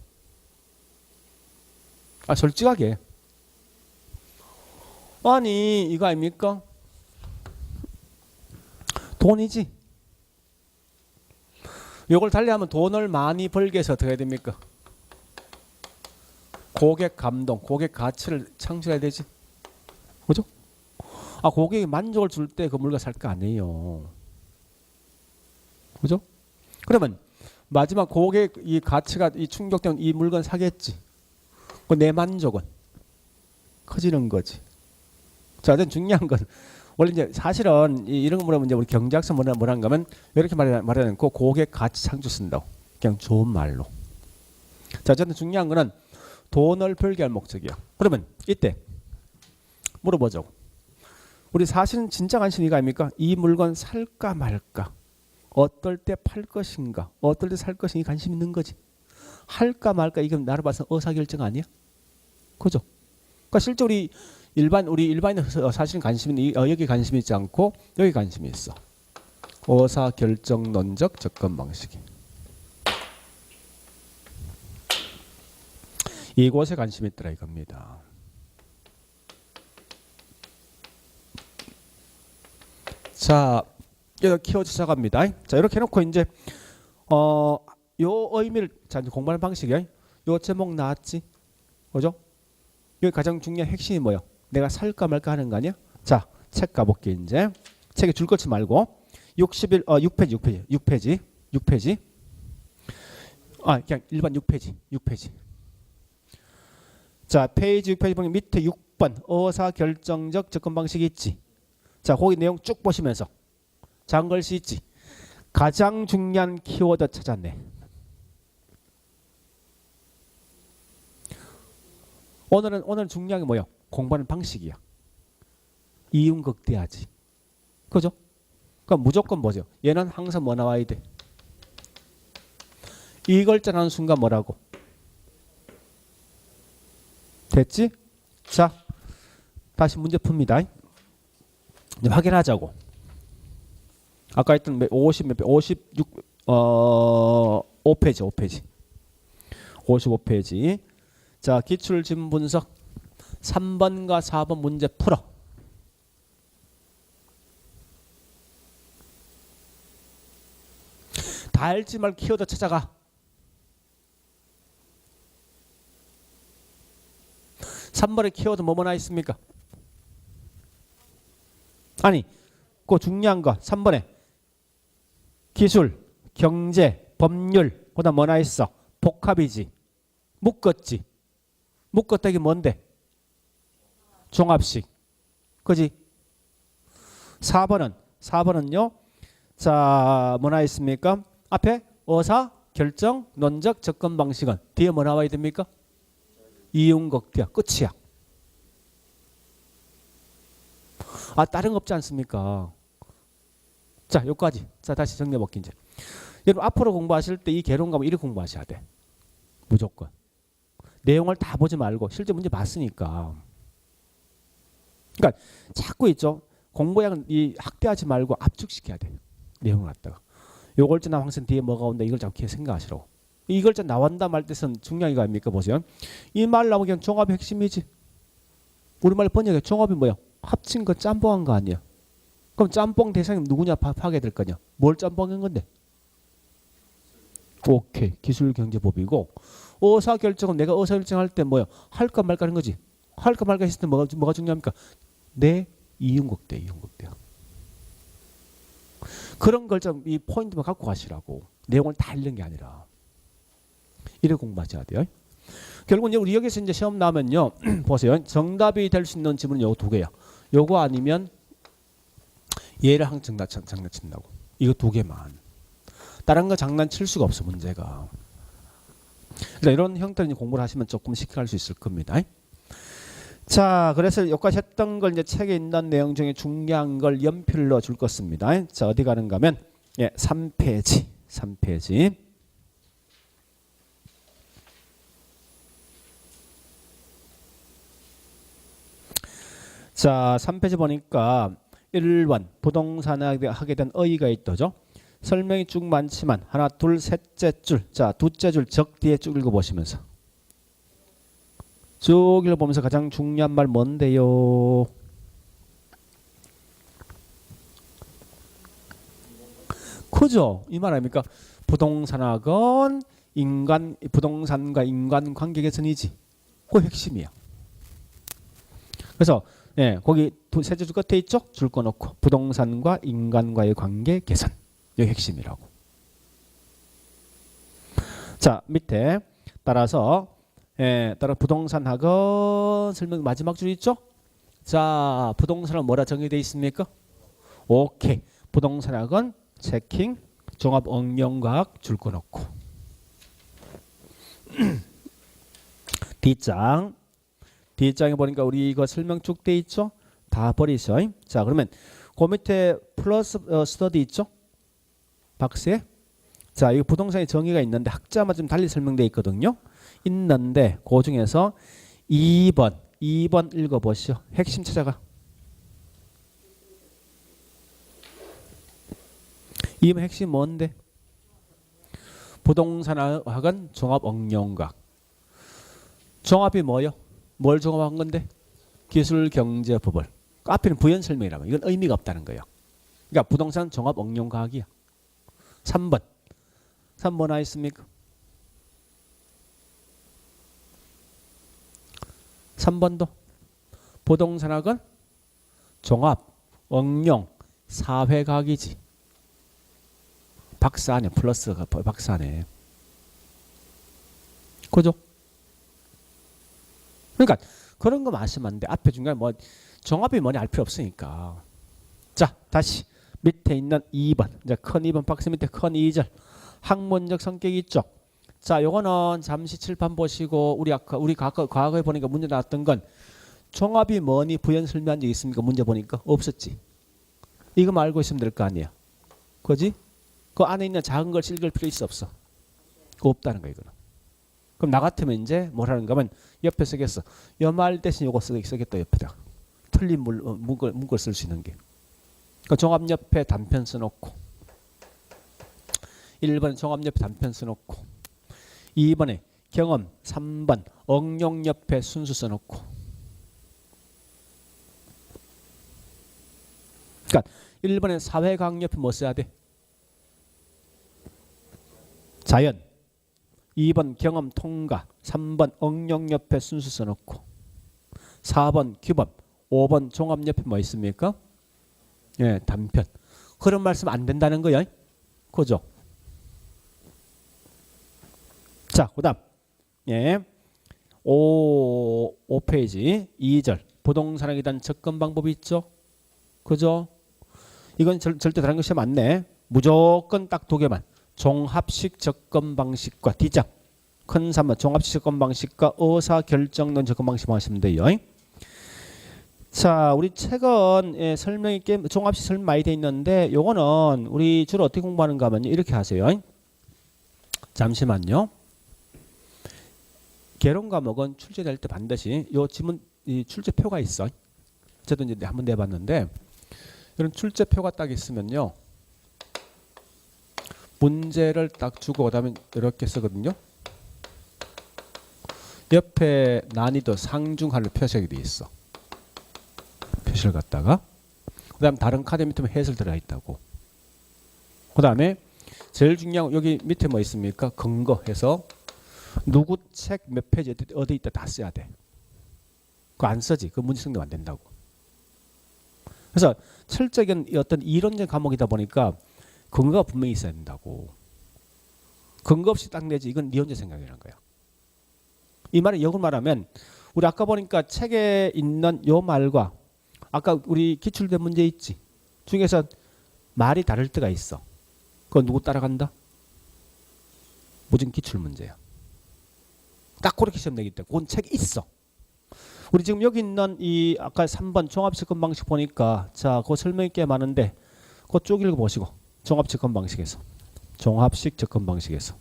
아 솔직하게. 아니 이거 아닙니까? 돈이지. 요걸 달리하면 돈을 많이 벌기 위해서 어떻게 해야 됩니까? 고객 감동, 고객 가치를 창출해야 되지. 그죠? 아, 고객이 만족을 줄 때 그 물건 살 거 아니에요. 그죠? 그러면 마지막 고객 이 가치가 이 충족되면 이 물건 사겠지. 그 내 만족은 커지는 거지. 자, 중요한 건 원래 이제 사실은 이런 거 물어보면 이제 우리 경제학서 뭐라는 거면 이렇게 말해놓고 고객 가치 창출 쓴다고. 그냥 좋은 말로. 자, 저는 중요한 거는 돈을 벌게 할 목적이야. 그러면 이때 물어보죠. 우리 사실은 진짜 관심이 이거 아닙니까? 이 물건 살까 말까? 어떨 때 팔 것인가? 어떨 때 살 것인가? 관심 있는 거지. 할까 말까? 이건 나를 봐서 의사결정 아니야? 그죠? 그러니까 실제 우리 일반인 사실은 관심이 여기 관심이 있지 않고 여기 관심이 있어. 의사결정론적 접근 방식이. 이곳에 관심이 있더라 이겁니다. 자, 여기 키워드 시작합니다. 자, 이렇게 해놓고 이제 요 의미를 자 이제 공부하는 방식이야. 요 제목 나왔지, 그죠? 여기 가장 중요한 핵심이 뭐야? 내가 살까 말까 하는 거 아니야? 자, 책 가볼게 이제. 책에 줄 것지 말고 6페이지. 아, 그냥 일반 6페이지. 자, 페이지 6페이지 보면 밑에 6번 의사결정적 접근 방식이 있지. 자, 거기 내용 쭉 보시면서 작은 글씨 있지. 가장 중요한 키워드 찾았네. 오늘은 중요한 게 뭐야? 공부하는 방식이야. 이윤극대하지. 그죠? 그러니까 무조건 뭐죠? 얘는 항상 뭐 나와야 돼? 이 글자라는 순간 뭐라고? 됐지? 자, 다시 문제 풉니다. 이제 확인하자고. 아까 했던 56 55페이지. 자, 기출 지문 분석 3번과 4번 문제 풀어. 다 알지 말고 키워드 찾아가. 3번에 키워드 뭐뭐 나 있습니까? 아니, 그 중요한 거 3번에 기술, 경제, 법률, 그다음 뭐나 있어? 복합이지. 묶었지. 묶었다 이게 뭔데? 종합식. 그지? 4번은요. 자, 뭐나 있습니까? 앞에 의사 결정 논적 접근 방식은 뒤에 뭐 나와야 됩니까? 이윤극대야. 끝이야. 아, 다른 거 없지 않습니까? 자, 여기까지. 자, 다시 정리해 볼게 이제. 여러분 앞으로 공부하실 때 이 개론 과목 이렇게 공부하셔야 돼. 무조건. 내용을 다 보지 말고 실제 문제 봤으니까. 그러니까 자꾸 있죠. 공부량은 이 학대하지 말고 압축시켜야 돼. 내용을 갖다가. 요 글자 나와 항상 뒤에 뭐가 온다 이걸 자꾸 생각하시라고. 이 글자 나온다 말 뜻은 중요한 거 아닙니까? 보세요. 이 말 나오면 그냥 종합의 핵심이지. 우리말 번역에 종합이 뭐야? 합친 거 짬뽕한 거 아니야. 그럼 짬뽕 대상이 누구냐 파악해야 될 거냐. 뭘 짬뽕한 건데? 오케이. 기술경제법이고 의사결정은 내가 의사결정할 때 뭐야? 할까 말까 하는 거지. 할까 말까 했을 때 뭐가 중요합니까? 내 이윤극대. 그런 걸 좀 이 포인트만 갖고 가시라고. 내용을 다 읽는 게 아니라. 이렇게 공부하셔야 돼요. 결국 이제 우리 여기서 이제 시험 나면요. 보세요. 정답이 될 수 있는 지문은 요거 두 개야. 요거 아니면 얘를 항상 장난친다고. 이거 두 개만. 다른 거 장난칠 수가 없어 문제가. 그러니까 이런 형태로 공부를 하시면 조금 쉽게 할 수 있을 겁니다. 자, 그래서 여기까지 했던 걸 이제 책에 있는 내용 중에 중요한 걸 연필로 넣어 줄 것입니다. 자, 어디 가는가 하면 3페이지. 3페이지. 자, 3페이지 보니까 1번 부동산에 하게 된 어휘가 있더죠. 설명이 쭉 많지만 하나, 둘, 셋째 줄. 자, 두째 줄 적 뒤에 쭉 읽어보시면서. 쭉 읽어보면서 가장 중요한 말 뭔데요? 그죠? 이 말 아닙니까? 부동산학은 부동산과 인간 관계 개선이지. 그 핵심이야. 그래서 거기 셋째 줄 끝에 있죠? 줄 거 놓고 부동산과 인간과의 관계 개선. 이게 핵심이라고. 자, 밑에 따라서 따라 부동산학은 설명 마지막 줄 있죠? 자, 부동산은 뭐라 정의되어 있습니까? 오케이. 부동산학은 체킹, 종합 응용과학 줄 거 놓고. D장에 보니까 우리 이거 설명 쭉 돼 있죠? 다 버리셔. 자, 그러면 그 밑에 플러스 스터디 있죠? 박스에. 자, 이거 부동산의 정의가 있는데 학자마다 좀 달리 설명되어 있거든요. 있는데 그 중에서 2번 읽어보시오. 핵심 찾아가. 2번 핵심 뭔데? 부동산학은 종합응용학. 종합이 뭐요? 뭘 종합한 건데? 기술, 경제, 법을. 앞에는 부연 설명이라면 이건 의미가 없다는 거예요. 그러니까 부동산 종합응용과학이야. 3번 나 있습니까? 3번도 부동산학은 종합, 응용, 사회과학이지. 박사 안에 플러스가 박사 안에. 그죠? 그러니까 그런 거 마시면 안 돼. 앞에 중간에 뭐 종합이 뭐냐 알 필요 없으니까. 자, 다시 밑에 있는 2번. 이제 큰 2번 박스 밑에 큰 2절. 학문적 성격이 있죠. 자, 요거는 잠시 칠판 보시고 우리 과거에 보니까 문제 나왔던 건 종합이 뭐니 부연 설명한 적 있습니까? 문제 보니까 없었지. 이거 알고 있으면 될 거 아니야. 그지? 그 안에 있는 작은 걸 읽을 필요 있어 없어? 그거 없다는 거야 이거는. 그럼 나 같으면 이제 뭐라는가 하면 옆에 쓰겠어. 요 말 대신 요거 쓰겠다 옆에다. 틀린 문구를 쓸 수 있는 게. 그러니까 종합 옆에 단편 써놓고 1번 종합 옆에 단편 써놓고 2번에 경험 3번 응용 옆에 순수 써놓고. 그러니까 1번에 사회과학 옆에 뭐 써야 돼? 자연. 2번 경험 통과. 3번 응용 옆에 순수 써놓고. 4번 규범. 5번 종합 옆에 뭐 있습니까? 단편. 그런 말씀 안 된다는 거야. 그죠? 자, 그 다음 5페이지 2절 부동산에 대한 접근 방법이 있죠. 그죠? 이건 절대 다른 것이 맞네. 무조건 딱 두 개만. 종합식 접근 방식과 D장 큰 3번 종합식 접근 방식과 의사결정론 접근 방식 하시면 돼요. 자, 우리 책은 설명이 종합식 설명 많이 돼 있는데 요거는 우리 주로 어떻게 공부하는가 하면 이렇게 하세요. 잠시만요. 개론 과목은 출제될 때 반드시 요 지문 출제표가 있어. 저도 이제 한번 내봤는데 이런 출제표가 딱 있으면요. 문제를 딱 주고 그다음에 이렇게 쓰거든요. 옆에 난이도 상중하를 표시하게 돼 있어. 표시를 갖다가 그다음 다른 카드 밑에 해설 들어가 있다고. 그다음에 제일 중요한 거 여기 밑에 뭐 있습니까? 근거해서 누구 책 몇 페이지 어디 있다 다 써야 돼. 그거 안 써지. 그 문제 성립 안 된다고. 그래서 철저한 어떤 이론적 과목이다 보니까 근거가 분명히 있어야 된다고. 근거 없이 딱 내지 이건 네 혼자 생각이라는 거야. 이 말은 역으로 말하면 우리 아까 보니까 책에 있는 요 말과 아까 우리 기출된 문제 있지. 중에서 말이 다를 때가 있어. 그건 누구 따라간다? 무슨 기출 문제야. 딱 그렇게 시험 내기 때문에 그건 책에 있어. 우리 지금 여기 있는 이 아까 3번 종합접근 방식 보니까 자, 그거 설명이 꽤 많은데 그거 쭉 읽어보시고 종합접근 방식에서 종합식 접근 방식에서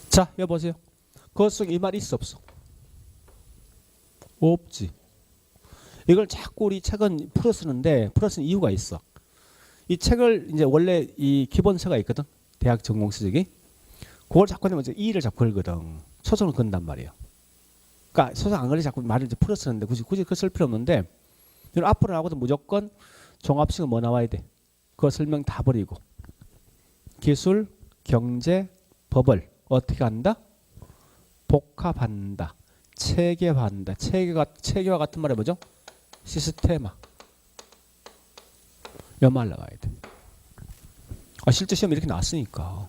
자, 여보세요. 그것 속에 이 말이 있어 없어? 없지. 이걸 자꾸 우리 책은 풀어 쓰는데 풀어 쓰는 이유가 있어. 이 책을 이제 원래 이 기본서가 있거든. 대학 전공서적이. 그걸 자꾸 내면 이제 이를 자꾸 걸거든. 소설을 건단 말이에요. 그러니까 소설 안 걸리 자꾸 말을 이제 풀어 쓰는데 굳이 그거 쓸 필요 없는데 앞으로 나오거든 무조건 종합식은 뭐 나와야 돼? 그거 설명 다 버리고 기술, 경제, 법을 어떻게 한다? 복합한다. 체계화한다. 체계화 같은 말이 뭐죠? 시스테마. 연말 나가야 돼. 실제 시험 이렇게 나왔으니까.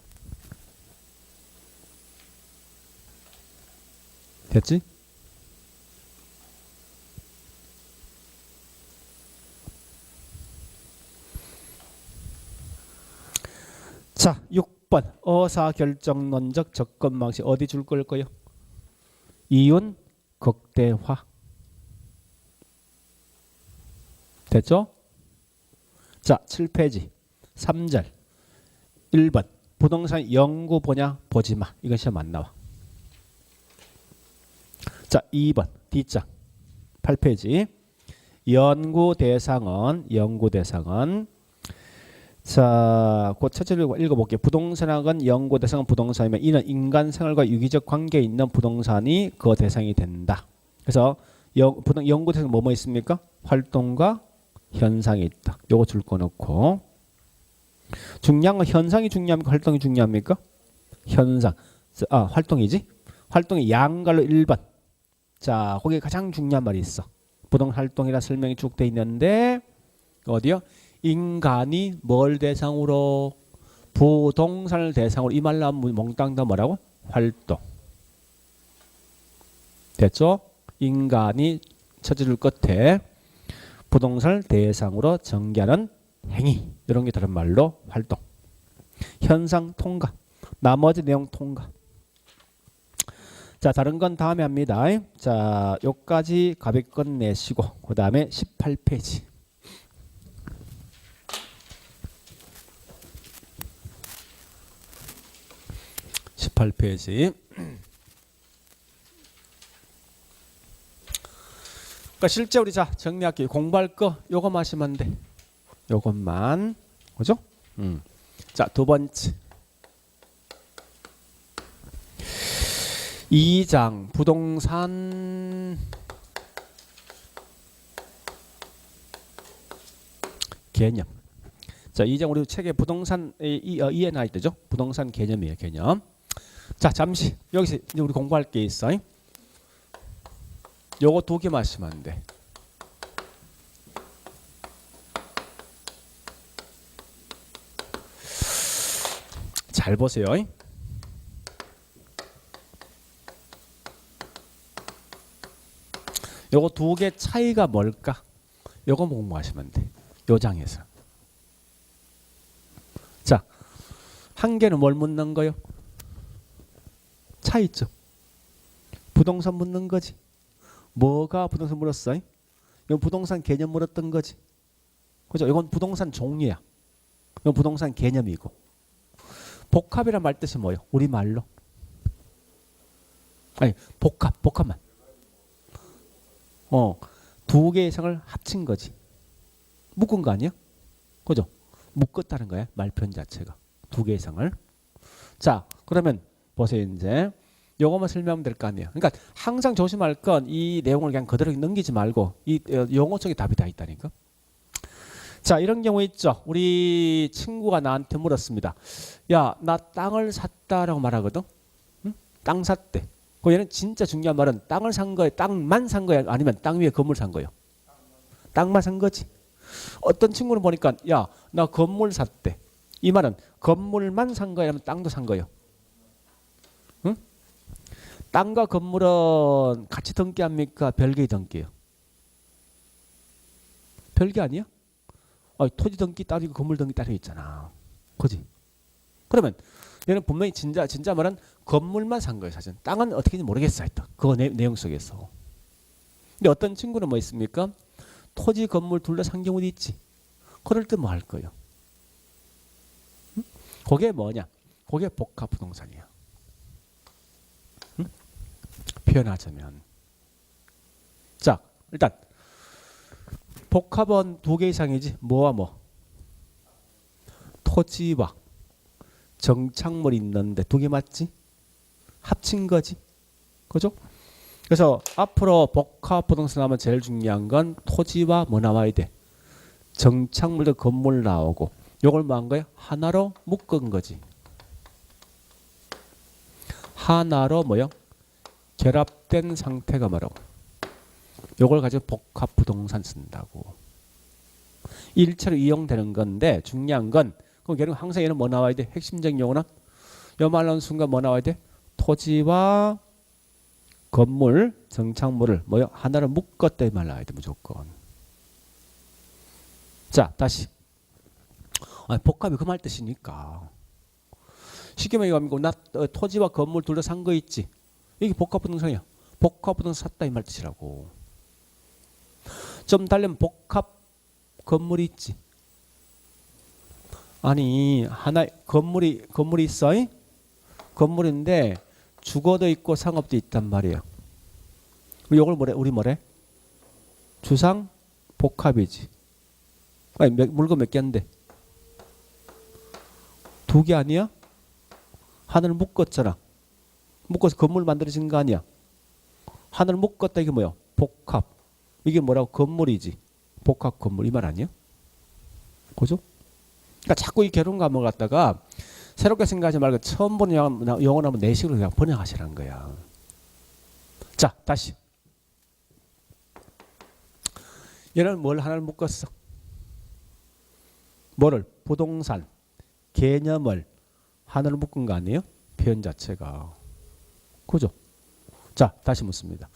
됐지? 자, 6번 의사결정론적 접근 방식 어디 줄 거예요? 이윤 극대화. 됐죠? 자, 7페이지 3절 1번 부동산 연구 보냐 보지마. 이건 시험 안 나와. 자, 2번 D장 8페이지 연구 대상은 자, 그 첫째를 읽어볼게요. 부동산학은 연구 대상은 부동산이면 이는 인간 생활과 유기적 관계에 있는 부동산이 그 대상이 된다. 그래서 연구 대상 뭐뭐 있습니까? 활동과 현상이 있다. 요거 줄 거 넣고 중요한 건 현상이 중요합니까? 활동이 중요합니까? 현상. 활동이지? 활동이 양갈로 1번. 자, 거기에 가장 중요한 말이 있어. 부동산 활동이라 설명이 쭉 돼 있는데 어디요? 인간이 뭘 대상으로? 부동산을 대상으로. 이 말 나오면 몽땅 다 뭐라고? 활동. 됐죠? 인간이 첫째 줄 끝에 부동산을 대상으로 전개하는 행위. 이런 게 다른 말로 활동. 현상 통과. 나머지 내용 통과. 자, 다른 건 다음에 합니다. 자, 요까지 가볍게 내시고 그 다음에 18페이지. 18페이지. 그러니까 실제 우리 자 정리할게요. 공부할 거 요거 하시면 돼. 요것만. 그죠? 자, 두 번째. 2장 부동산 개념. 자, 2장 우리 책에 부동산 이에 나와 있죠. 부동산 개념이에요. 개념. 자, 잠시 여기서 이제 우리 공부할 게 있어. 요거 두 개 마시면 안 돼. 잘 보세요. 요거 두 개 차이가 뭘까? 요거 공부하시면 돼. 요 장에서. 자, 한 개는 뭘 묻는 거요? 차이점. 부동산 묻는 거지. 뭐가 부동산 물었어? 이건 부동산 개념 물었던 거지. 그죠? 이건 부동산 종류야. 이건 부동산 개념이고. 복합이란 말 뜻이 뭐예요? 우리 말로. 아니, 복합만. 두 개의 성을 합친 거지. 묶은 거 아니야? 그죠? 묶었다는 거야. 말편 자체가. 두 개의 성을. 자, 그러면 보세요. 이제 요거만 설명하면 될 거 아니에요. 그러니까 항상 조심할 건 이 내용을 그냥 그대로 넘기지 말고 이 용어 속에 답이 다 있다니까. 자, 이런 경우 있죠. 우리 친구가 나한테 물었습니다. 야, 나 땅을 샀다라고 말하거든. 응? 땅 샀대. 그 얘는 진짜 중요한 말은 땅을 산 거예요. 땅만 산 거야. 아니면 땅 위에 건물 산 거예요. 땅만 산 거지. 어떤 친구는 보니까 야, 나 건물 샀대. 이 말은 건물만 산 거야. 아니면 땅도 산 거예요. 응? 땅과 건물은 같이 등기합니까? 별개의 등기예요. 별개 아니야? 토지 등기 따로 있고 건물 등기 따로 있잖아. 그지? 그러면 얘는 분명히 진짜 말은 건물만 산 거예요. 사실 땅은 어떻게인지 모르겠어. 하여튼 그 내용 속에서. 근데 어떤 친구는 뭐 있습니까? 토지 건물 둘 다 산 경우도 있지. 그럴 때 뭐 할 거예요? 응? 그게 뭐냐? 그게 복합 부동산이야. 응? 표현하자면. 자, 일단 복합은 두 개 이상이지. 뭐와 뭐? 토지와 정착물이 있는데 두 개 맞지? 합친 거지. 그죠? 그래서 앞으로 복합 부동산 하면 제일 중요한 건 토지와 뭐 나와야 돼? 정착물도 건물 나오고 요걸 뭐 한 거야? 하나로 묶은 거지. 하나로 뭐요? 결합된 상태가 뭐라고? 요걸 가지고 복합 부동산 쓴다고. 일체로 이용되는 건데 중요한 건 그럼 결국 항상 얘는 뭐 나와야 돼? 핵심적인 용어는 요 말 나오는 순간 뭐 나와야 돼? 토지와 건물, 정착물을 뭐요? 하나로 묶었다 이 말 나와야 돼 무조건. 자, 다시. 복합이 그 말 뜻이니까. 쉽게 말하면 나 토지와 건물 둘 다 산 거 있지. 이게 복합 부동산이야. 복합 부동산 샀다 이 말 뜻이라고. 좀 달리면 복합 건물이 있지. 아니 하나 건물이 있어. 건물인데 주거도 있고 상업도 있단 말이야. 이걸 우리 뭐래? 주상 복합이지. 아니 물건 몇 개인데? 두 개 아니야? 하나를 묶었잖아. 묶어서 건물 만들어진 거 아니야? 하나를 묶었다 이게 뭐야? 복합. 이게 뭐라고? 건물이지. 복합 건물 이 말 아니야? 그죠? 그러니까 자꾸 이 결혼 과목을 갖다가 새롭게 생각하지 말고 처음 보는 영어 나오면 내식으로 그냥 번역하시라는 거야. 자, 다시. 얘는 뭘 하나를 묶었어? 뭐를? 부동산 개념을 하나를 묶은 거 아니에요? 표현 자체가. 그죠? 자, 다시 묻습니다.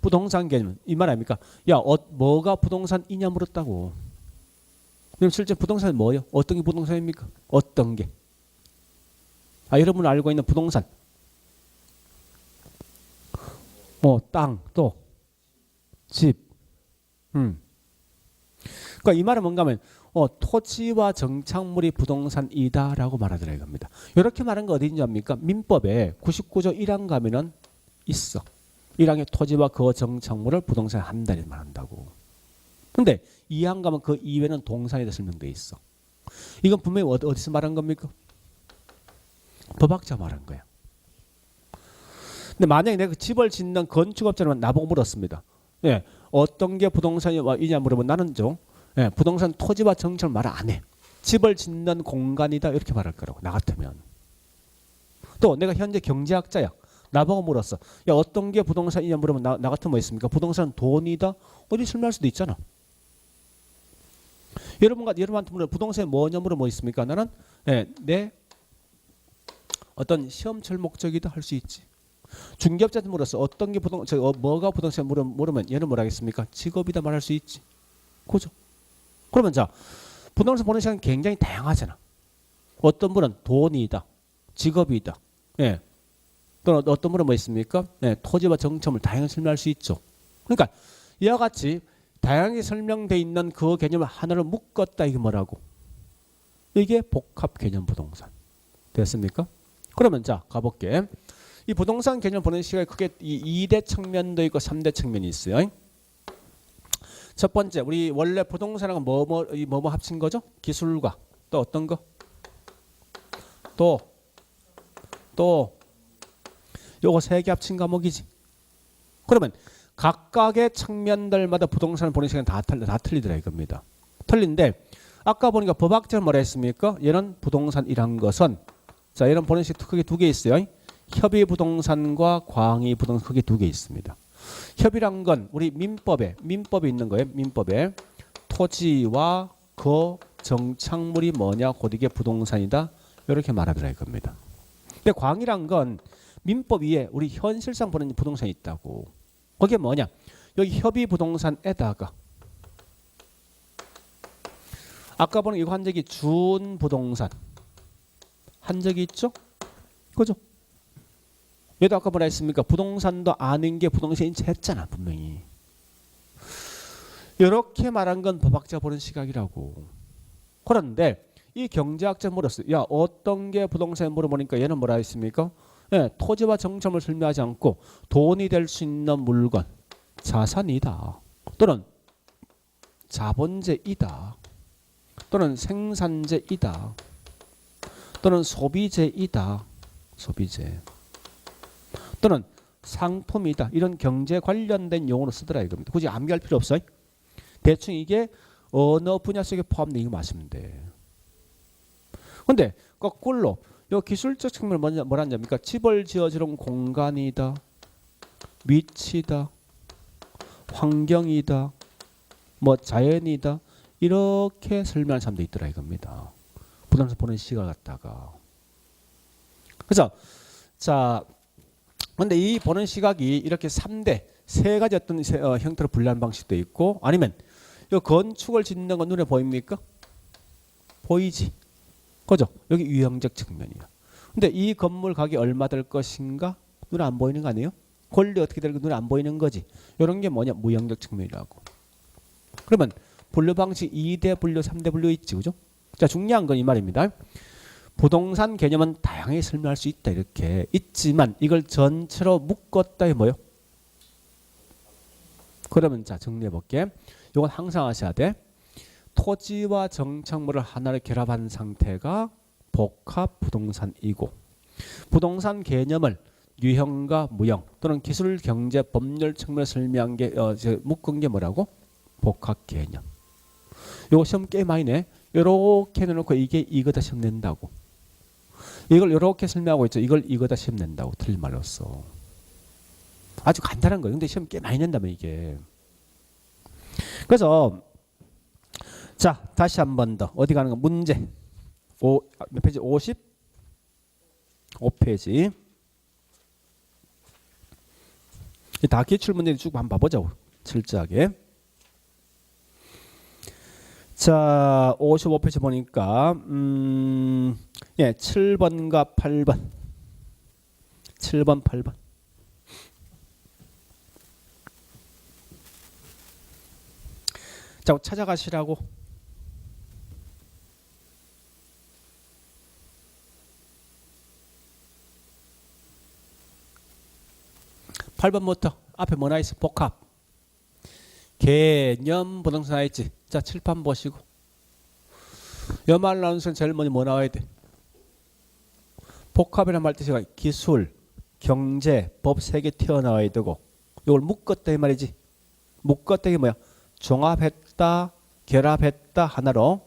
부동산 개념 이 말 아닙니까? 야, 뭐가 부동산이냐 물었다고. 그럼 실제 부동산은 뭐예요? 어떤 게 부동산입니까? 어떤 게? 여러분 알고 있는 부동산. 땅, 또 집. 그러니까 이 말은 뭔가 하면 토지와 정착물이 부동산이다라고 말하더라 이겁니다. 이렇게 말한 거 어디인지 압니까? 민법에 99조 1항 가면은 있어. 1항에 토지와 그 정착물을 부동산에 한다는 말한다고. 근데 2항 가면 그 이외에는 동산에 대해 설명돼 있어. 이건 분명히 어디서 말한 겁니까? 법학자 말한 거야. 근데 만약에 내가 집을 짓는 건축업자는 나보고 물었습니다. 예, 어떤 게 부동산이냐 물으면 나는 부동산 토지와 정착을 말 안 해. 집을 짓는 공간이다 이렇게 말할 거라고 나 같으면. 또 내가 현재 경제학자야. 나보고 물었어. 야, 어떤 게 부동산이냐 물으면 나 같으면 뭐 있습니까? 부동산은 돈이다. 어디 설명할 수도 있잖아. 여러분한테 물어 부동산이 뭐냐 물으면 뭐 있습니까? 나는 내 어떤 시험철 목적이다 할 수 있지. 중개업자한테 물었어. 어떤 게 뭐가 부동산 물으면 얘는 뭐라 하겠습니까? 직업이다 말할 수 있지. 그죠? 그러면 자, 부동산 보는 시간은 굉장히 다양하잖아. 어떤 분은 돈이다. 직업이다. 예. 또는 어떤 분은 뭐 있습니까? 토지와 정점을 다양하게 설명할 수 있죠. 그러니까 이와 같이 다양하게 설명되어 있는 그 개념을 하나로 묶었다 이게 뭐라고? 이게 복합 개념 부동산. 됐습니까? 그러면 자 가볼게. 이 부동산 개념 보는 시각에 크게 2대 측면도 있고 3대 측면이 있어요. 첫 번째 우리 원래 부동산하고 뭐뭐 합친 거죠? 기술과 또 어떤 거? 또 요거 세 개 합친 과목이지. 그러면 각각의 측면들마다 부동산을 보는 시간 다 틀리더라 이겁니다. 틀린데 아까 보니까 법학자는 뭐라 했습니까? 얘는 부동산이란 것은 자, 얘는 보는 식 크게 두 개 있어요. 협의 부동산과 광의 부동산 크게 두 개 있습니다. 협의란 건 우리 민법에 있는 거예요. 민법에 토지와 그 정착물이 뭐냐 곧 이게 부동산이다. 이렇게 말하더라 이겁니다. 근데 광이란 건 민법 위에 우리 현실상 보는 부동산이 있다고. 그게 뭐냐? 여기 협의 부동산에다가 아까 보는 이거 한 적이 준 부동산 한 적이 있죠? 그죠? 얘도 아까 뭐라 했습니까? 부동산도 아닌 게 부동산인지 했잖아 분명히. 이렇게 말한 건 법학자 보는 시각이라고. 그런데 이 경제학자 물었어요. 야 어떤 게 부동산에 물어보니까 얘는 뭐라 했습니까? 예, 토지와 정점을 설명하지 않고 돈이 될 수 있는 물건, 자산이다. 또는 자본재이다. 또는 생산재이다. 또는 소비재이다. 소비재. 또는 상품이다. 이런 경제 관련된 용어로 쓰더라 이겁니다. 굳이 암기할 필요 없어요. 대충 이게 어느 분야 속에 포함되어 이거 맞으면 돼. 근데 거꾸로 요 기술적 측면을 뭐라 하냐니까 집을 지어주는 공간이다. 위치다. 환경이다. 뭐 자연이다. 이렇게 설명하는 사람도 있더라 이겁니다. 부동산 보는 시각 갖다가. 그래서 자 근데 이 보는 시각이 이렇게 3대 세 가지 어떤 형태로 분류하는 방식도 있고 아니면 이 건축을 짓는 건 눈에 보입니까? 보이지. 그죠? 여기 유형적 측면이야. 근데 이 건물 가격이 얼마 될 것인가? 눈에 안 보이는 거 아니에요? 권리 어떻게 될까 눈에 안 보이는 거지. 이런 게 뭐냐? 무형적 측면이라고. 그러면 분류 방식 2대 분류, 3대 분류 있지. 그죠? 자, 중요한 건 이 말입니다. 부동산 개념은 다양하게 설명할 수 있다. 이렇게 있지만 이걸 전체로 묶었다에 뭐요? 그러면 자, 정리해 볼게. 이건 항상 하셔야 돼. 토지와 정착물을 하나로 결합한 상태가 복합 부동산이고 부동산 개념을 유형과 무형 또는 기술, 경제, 법률 측면을 설명한 게 묶은 게 뭐라고? 복합 개념. 요거 시험 꽤 많이 내. 요렇게 해놓고 이게 이거다 시험 낸다고. 이걸 요렇게 설명하고 있죠. 이걸 이거다 시험 낸다고. 틀린 말로써. 아주 간단한 거예요. 근데 시험 꽤 많이 낸다면 이게. 그래서 자 다시 한 번 더 어디 가는 거 문제 몇 페이지? 55페이지. 다 기출문제 쭉 한번 봐보자고. 철저하게. 자 55페이지 보니까 7번과 8번 7번 8번 자 찾아가시라고. 팔 번부터 앞에 뭐 나있어? 복합 개념 부동산 나있지. 자 칠판 보시고 여말 나오는 순 제일 먼저 뭐 나와야 돼? 복합이란 말 뜻이 기술, 경제, 법 세 개 튀어나와야 되고 이걸 묶었다 이 말이지. 묶었다 이게 뭐야? 종합했다, 결합했다 하나로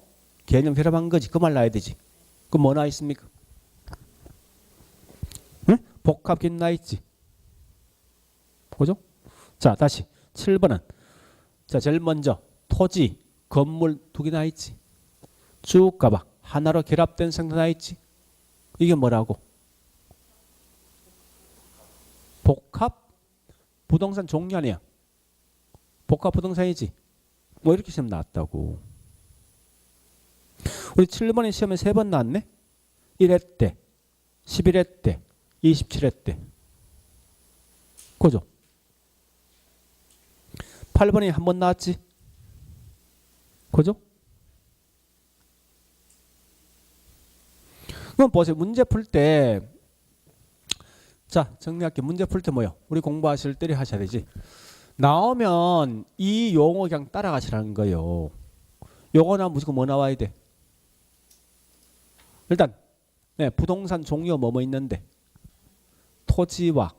개념 결합한 거지. 그 말 나야 되지. 그럼 뭐 나와 있습니까? 응? 복합 개념 나와 있지. 그죠? 자 다시 7번은 자 제일 먼저 토지, 건물 두 개 나와 있지. 쭉 가봐. 하나로 결합된 상태 나와 있지. 이게 뭐라고? 복합 부동산 종류 아니야. 복합 부동산이지. 뭐 이렇게 시험 나왔다고. 우리 7번의 시험에 3번 나왔네. 1회 때, 11회 때, 27회 때. 그죠? 8번이 한 번 나왔지. 그죠? 그럼 보세요. 문제 풀 때, 자, 정리할게. 문제 풀 때 뭐요? 우리 공부하실 때 하셔야 되지. 나오면 이 용어 그냥 따라가시라는 거예요. 요거 나오면 무조건 뭐 나와야 돼? 일단, 네, 부동산 종류 뭐 있는데, 토지와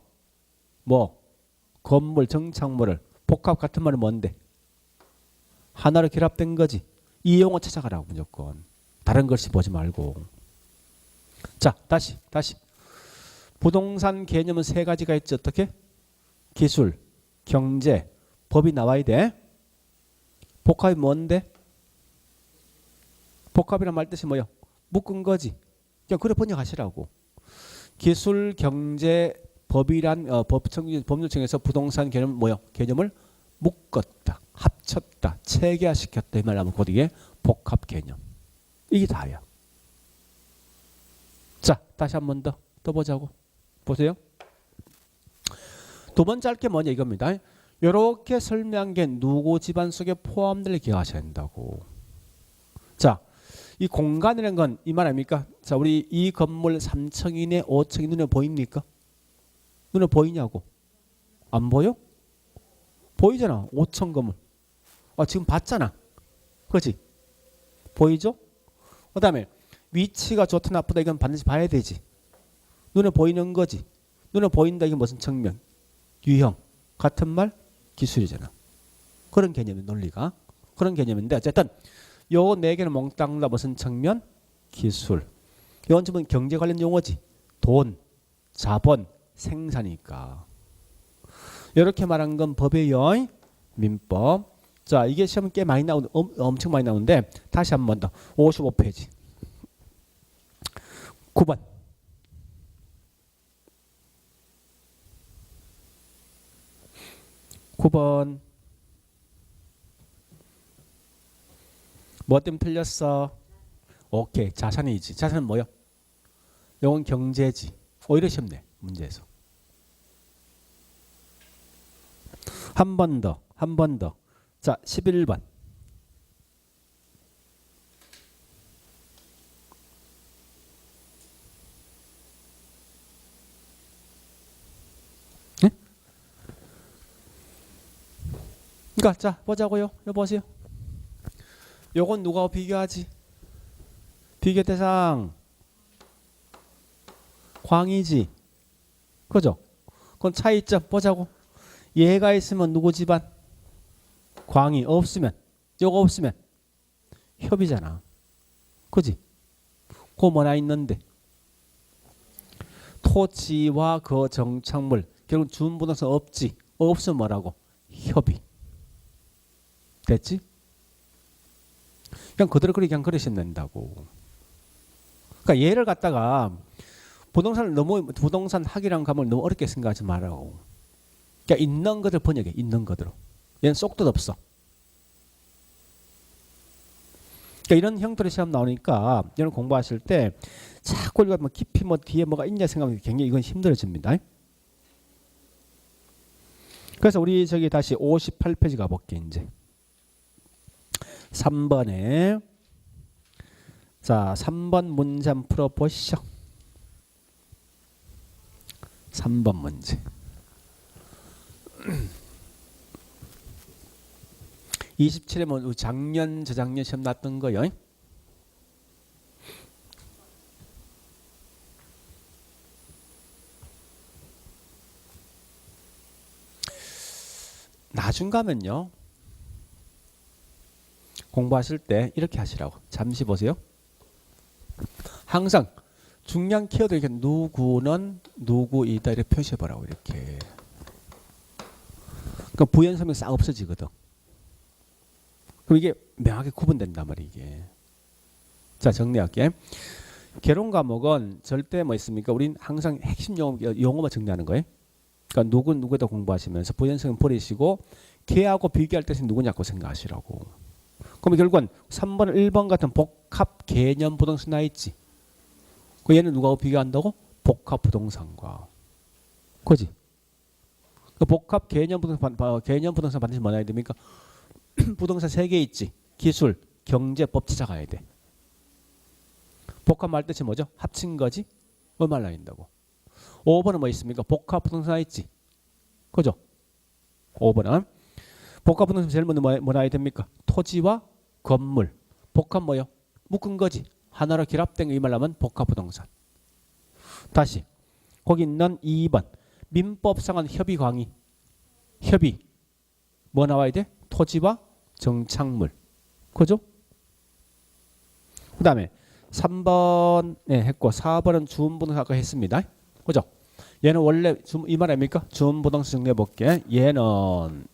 뭐, 건물, 정착물을 복합 같은 말은 뭔데? 하나로 결합된 거지. 이 용어 찾아가라고 무조건. 다른 글씨 보지 말고. 자, 다시. 부동산 개념은 세 가지가 있지. 어떻게? 기술, 경제, 법이 나와야 돼. 복합이 뭔데? 복합이란 말 뜻이 뭐요? 묶은 거지. 그냥 그래 번역하시라고. 기술, 경제, 법이란 법률청에서 부동산 개념 뭐요? 개념을 묶었다, 합쳤다, 체계화시켰다 이 말하면 곧 이게 복합 개념. 이게 다야. 자, 다시 한 번 더 보자고. 보세요. 두 번째 할 게 뭐냐 이겁니다. 이렇게 설명한 게 누구 집안 속에 포함될 기억하셔야 된다고. 자, 이 공간이라는 건 이 말 아닙니까? 자, 우리 이 건물 3층이네 5층이 눈에 보입니까? 눈에 보이냐고. 안 보여? 보이잖아. 5층 건물. 지금 봤잖아. 그렇지? 보이죠? 그 다음에 위치가 좋다 나쁘다 이건 반드시 봐야 되지. 눈에 보이는 거지. 눈에 보인다 이게 무슨 측면? 유형. 같은 말? 기술이잖아. 그런 개념의 논리가. 그런 개념인데 어쨌든 요 네 개는 몽땅 다 무슨 측면? 기술. 이건 지금 경제 관련 용어지. 돈, 자본, 생산이니까. 이렇게 말한 건 법이에요. 민법. 자, 이게 시험 꽤 많이 나오는 엄청 많이 나오는데 다시 한 번 더. 55페이지. 9번. 뭐 때문에 틀렸어? 오케이. 자산이지. 자산은 뭐요? 이건 경제지. 오히려 쉽네. 문제에서. 한 번 더. 자, 11번. 네? 그러니까 자, 보자고요. 이거 보세요. 요건 누가 비교하지? 비교 대상 광이지. 그죠? 그건 차이점 보자고. 얘가 있으면 누구 집안? 광이. 없으면 요거 없으면 협이잖아. 그지? 그 뭐나 있는데 토지와 그 정착물 결국 준부동산 없지. 없으면 뭐라고? 협의. 됐지? 그냥 그대로 그냥 그러시면 된다고. 그러니까 얘를 갖다가 부동산 학이라는 과목을 너무 어렵게 생각하지 말라고. 그러니까 있는 것을 번역해. 있는 것으로. 얘는 쏙도 없어. 그러니까 이런 형태로 시험 나오니까 여러분 공부하실 때 자꾸 이거 뭐 깊이 뭐 뒤에 뭐가 있냐 생각하면 굉장히 이건 힘들어집니다. 그래서 우리 저기 다시 58페이지 가볼게 이제. 3번에 자 3번 문제 한번 풀어보시죠. 3번 문제. 27회면 작년 저작년 시험 났던 거요. 나중 가면요. 공부하실 때 이렇게 하시라고. 잠시 보세요. 항상 중요한 키워드 이렇게 누구는 누구이다 이렇게 표시해 보라고 이렇게. 그 부연 설명 싹 없어지거든. 그럼 이게 명확히 구분된단 말이야 이게. 자 정리할게. 개론 과목은 절대 뭐 있습니까? 우린 항상 핵심 용어만 정리하는 거예요. 그러니까 누구에다 공부하시면서 부연성은 버리시고 걔하고 비교할 때는 누구냐고 생각하시라고. 그럼 결국은 3번, 1번 같은 복합 개념 부동산 나 있지. 그 얘는 누구하고 비교한다고? 복합 부동산과. 그지? 그 복합 개념 부동산 반드시 뭐 나야 됩니까? 부동산 3개 있지. 기술, 경제, 법 찾아가야 돼. 복합 말 뜻이 뭐죠? 합친 거지? 얼마 나인다고. 5번은 뭐 있습니까? 복합 부동산 있지. 그죠? 5번은 복합 부동산 제일 먼저 뭐 나야 됩니까? 토지와 건물. 복합 뭐요? 묶은 거지. 하나로 결합된 거 이 말하면 복합 부동산. 다시 거기 있는 2번 민법상은 협의 광의. 협의 뭐 나와야 돼? 토지와 정착물. 그죠? 그다음에 3번 했고 4번은 주음부동사 아까 했습니다. 그죠? 얘는 원래 이 말 아닙니까? 주음부동사 정리해 볼게. 얘는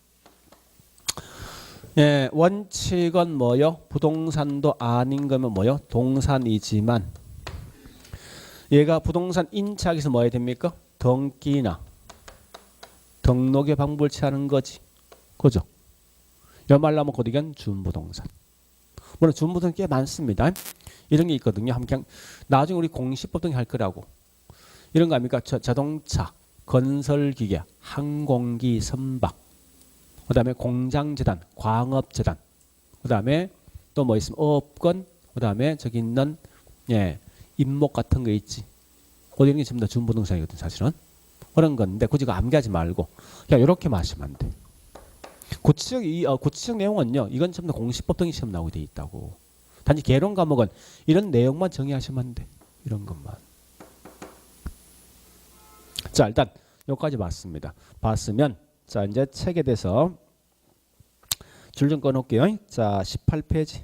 원칙은 뭐요? 부동산도 아닌 거면 뭐요? 동산이지만 얘가 부동산 인착에서 뭐 해야 됩니까? 등기나 등록에 방불치 하는 거지. 그죠? 이 말로 하면 곧이건 주음부동산. 물론 주음부동산 꽤 많습니다. 이런 게 있거든요. 그냥 나중에 우리 공시법 등에 할 거라고. 이런 거 아닙니까? 자동차, 건설기계, 항공기, 선박, 그다음에 공장재단, 광업재단, 그다음에 또 뭐 있으면 업권, 그다음에 저기 있는 임목 같은 거 있지. 이런 게 전부 다 주음부동산이거든 사실은. 그런 건데 굳이 암기하지 말고 그냥 이렇게 마시면 안 돼. 구치적 내용은요. 이건 전부 다 공시법 등이 시험 나오게 돼 있다고. 단지 개론 과목은 이런 내용만 정의하시면 안 돼. 이런 것만. 자 일단 여기까지 봤습니다. 봤으면 자 이제 책에 대해서 줄 좀 꺼놓을게요. 자 18페이지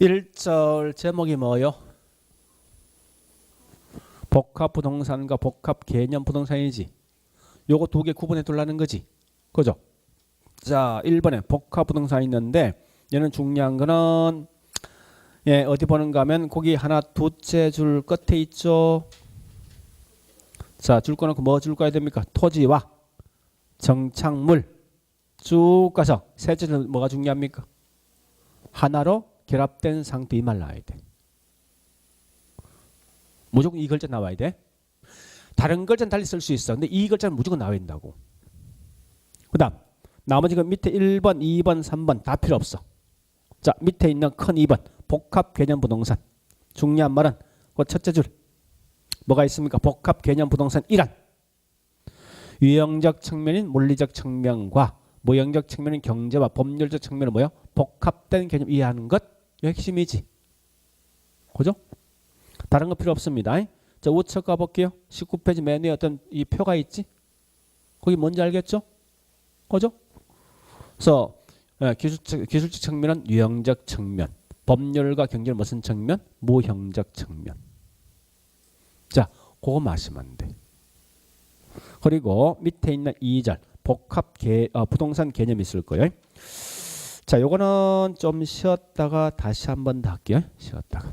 1절 제목이 뭐요? 복합부동산과 복합개념부동산이지. 요거 두 개 구분해 둘라는 거지. 그죠? 자 1번에 복합부동산 있는데 얘는 중요한 거는 어디 보는가 하면 거기 하나 두째 줄 끝에 있죠. 자 줄 꺼놓고 뭐 줄 거야 됩니까? 토지와 정착물 쭉 가서 셋째는 뭐가 중요합니까? 하나로 결합된 상태 이 말 나와야 돼. 무조건 이 글자 나와야 돼. 다른 글자는 달리 쓸 수 있어. 근데 이 글자는 무조건 나와야 된다고. 그 다음 나머지 그 밑에 1번, 2번, 3번 다 필요 없어. 자 밑에 있는 큰 2번 복합개념부동산. 중요한 말은 그 첫째 줄 뭐가 있습니까? 복합개념부동산 1안 유형적 측면인 물리적 측면과 모형적 측면인 경제와 법률적 측면은 뭐요? 복합된 개념 이해하는 것 이 핵심이지. 그죠? 다른 거 필요 없습니다. 자 우측 가볼게요. 19페이지 맨 위에 어떤 이 표가 있지? 거기 뭔지 알겠죠? 그죠? 그래서 기술적 측면은 유형적 측면, 법률과 경제는 무슨 측면? 모형적 측면. 자 그거 마시면 안 돼. 그리고 밑에 있는 2절 부동산 개념이 있을 거예요. 자 요거는 좀 쉬었다가 다시 한번 더 할게요. 쉬었다가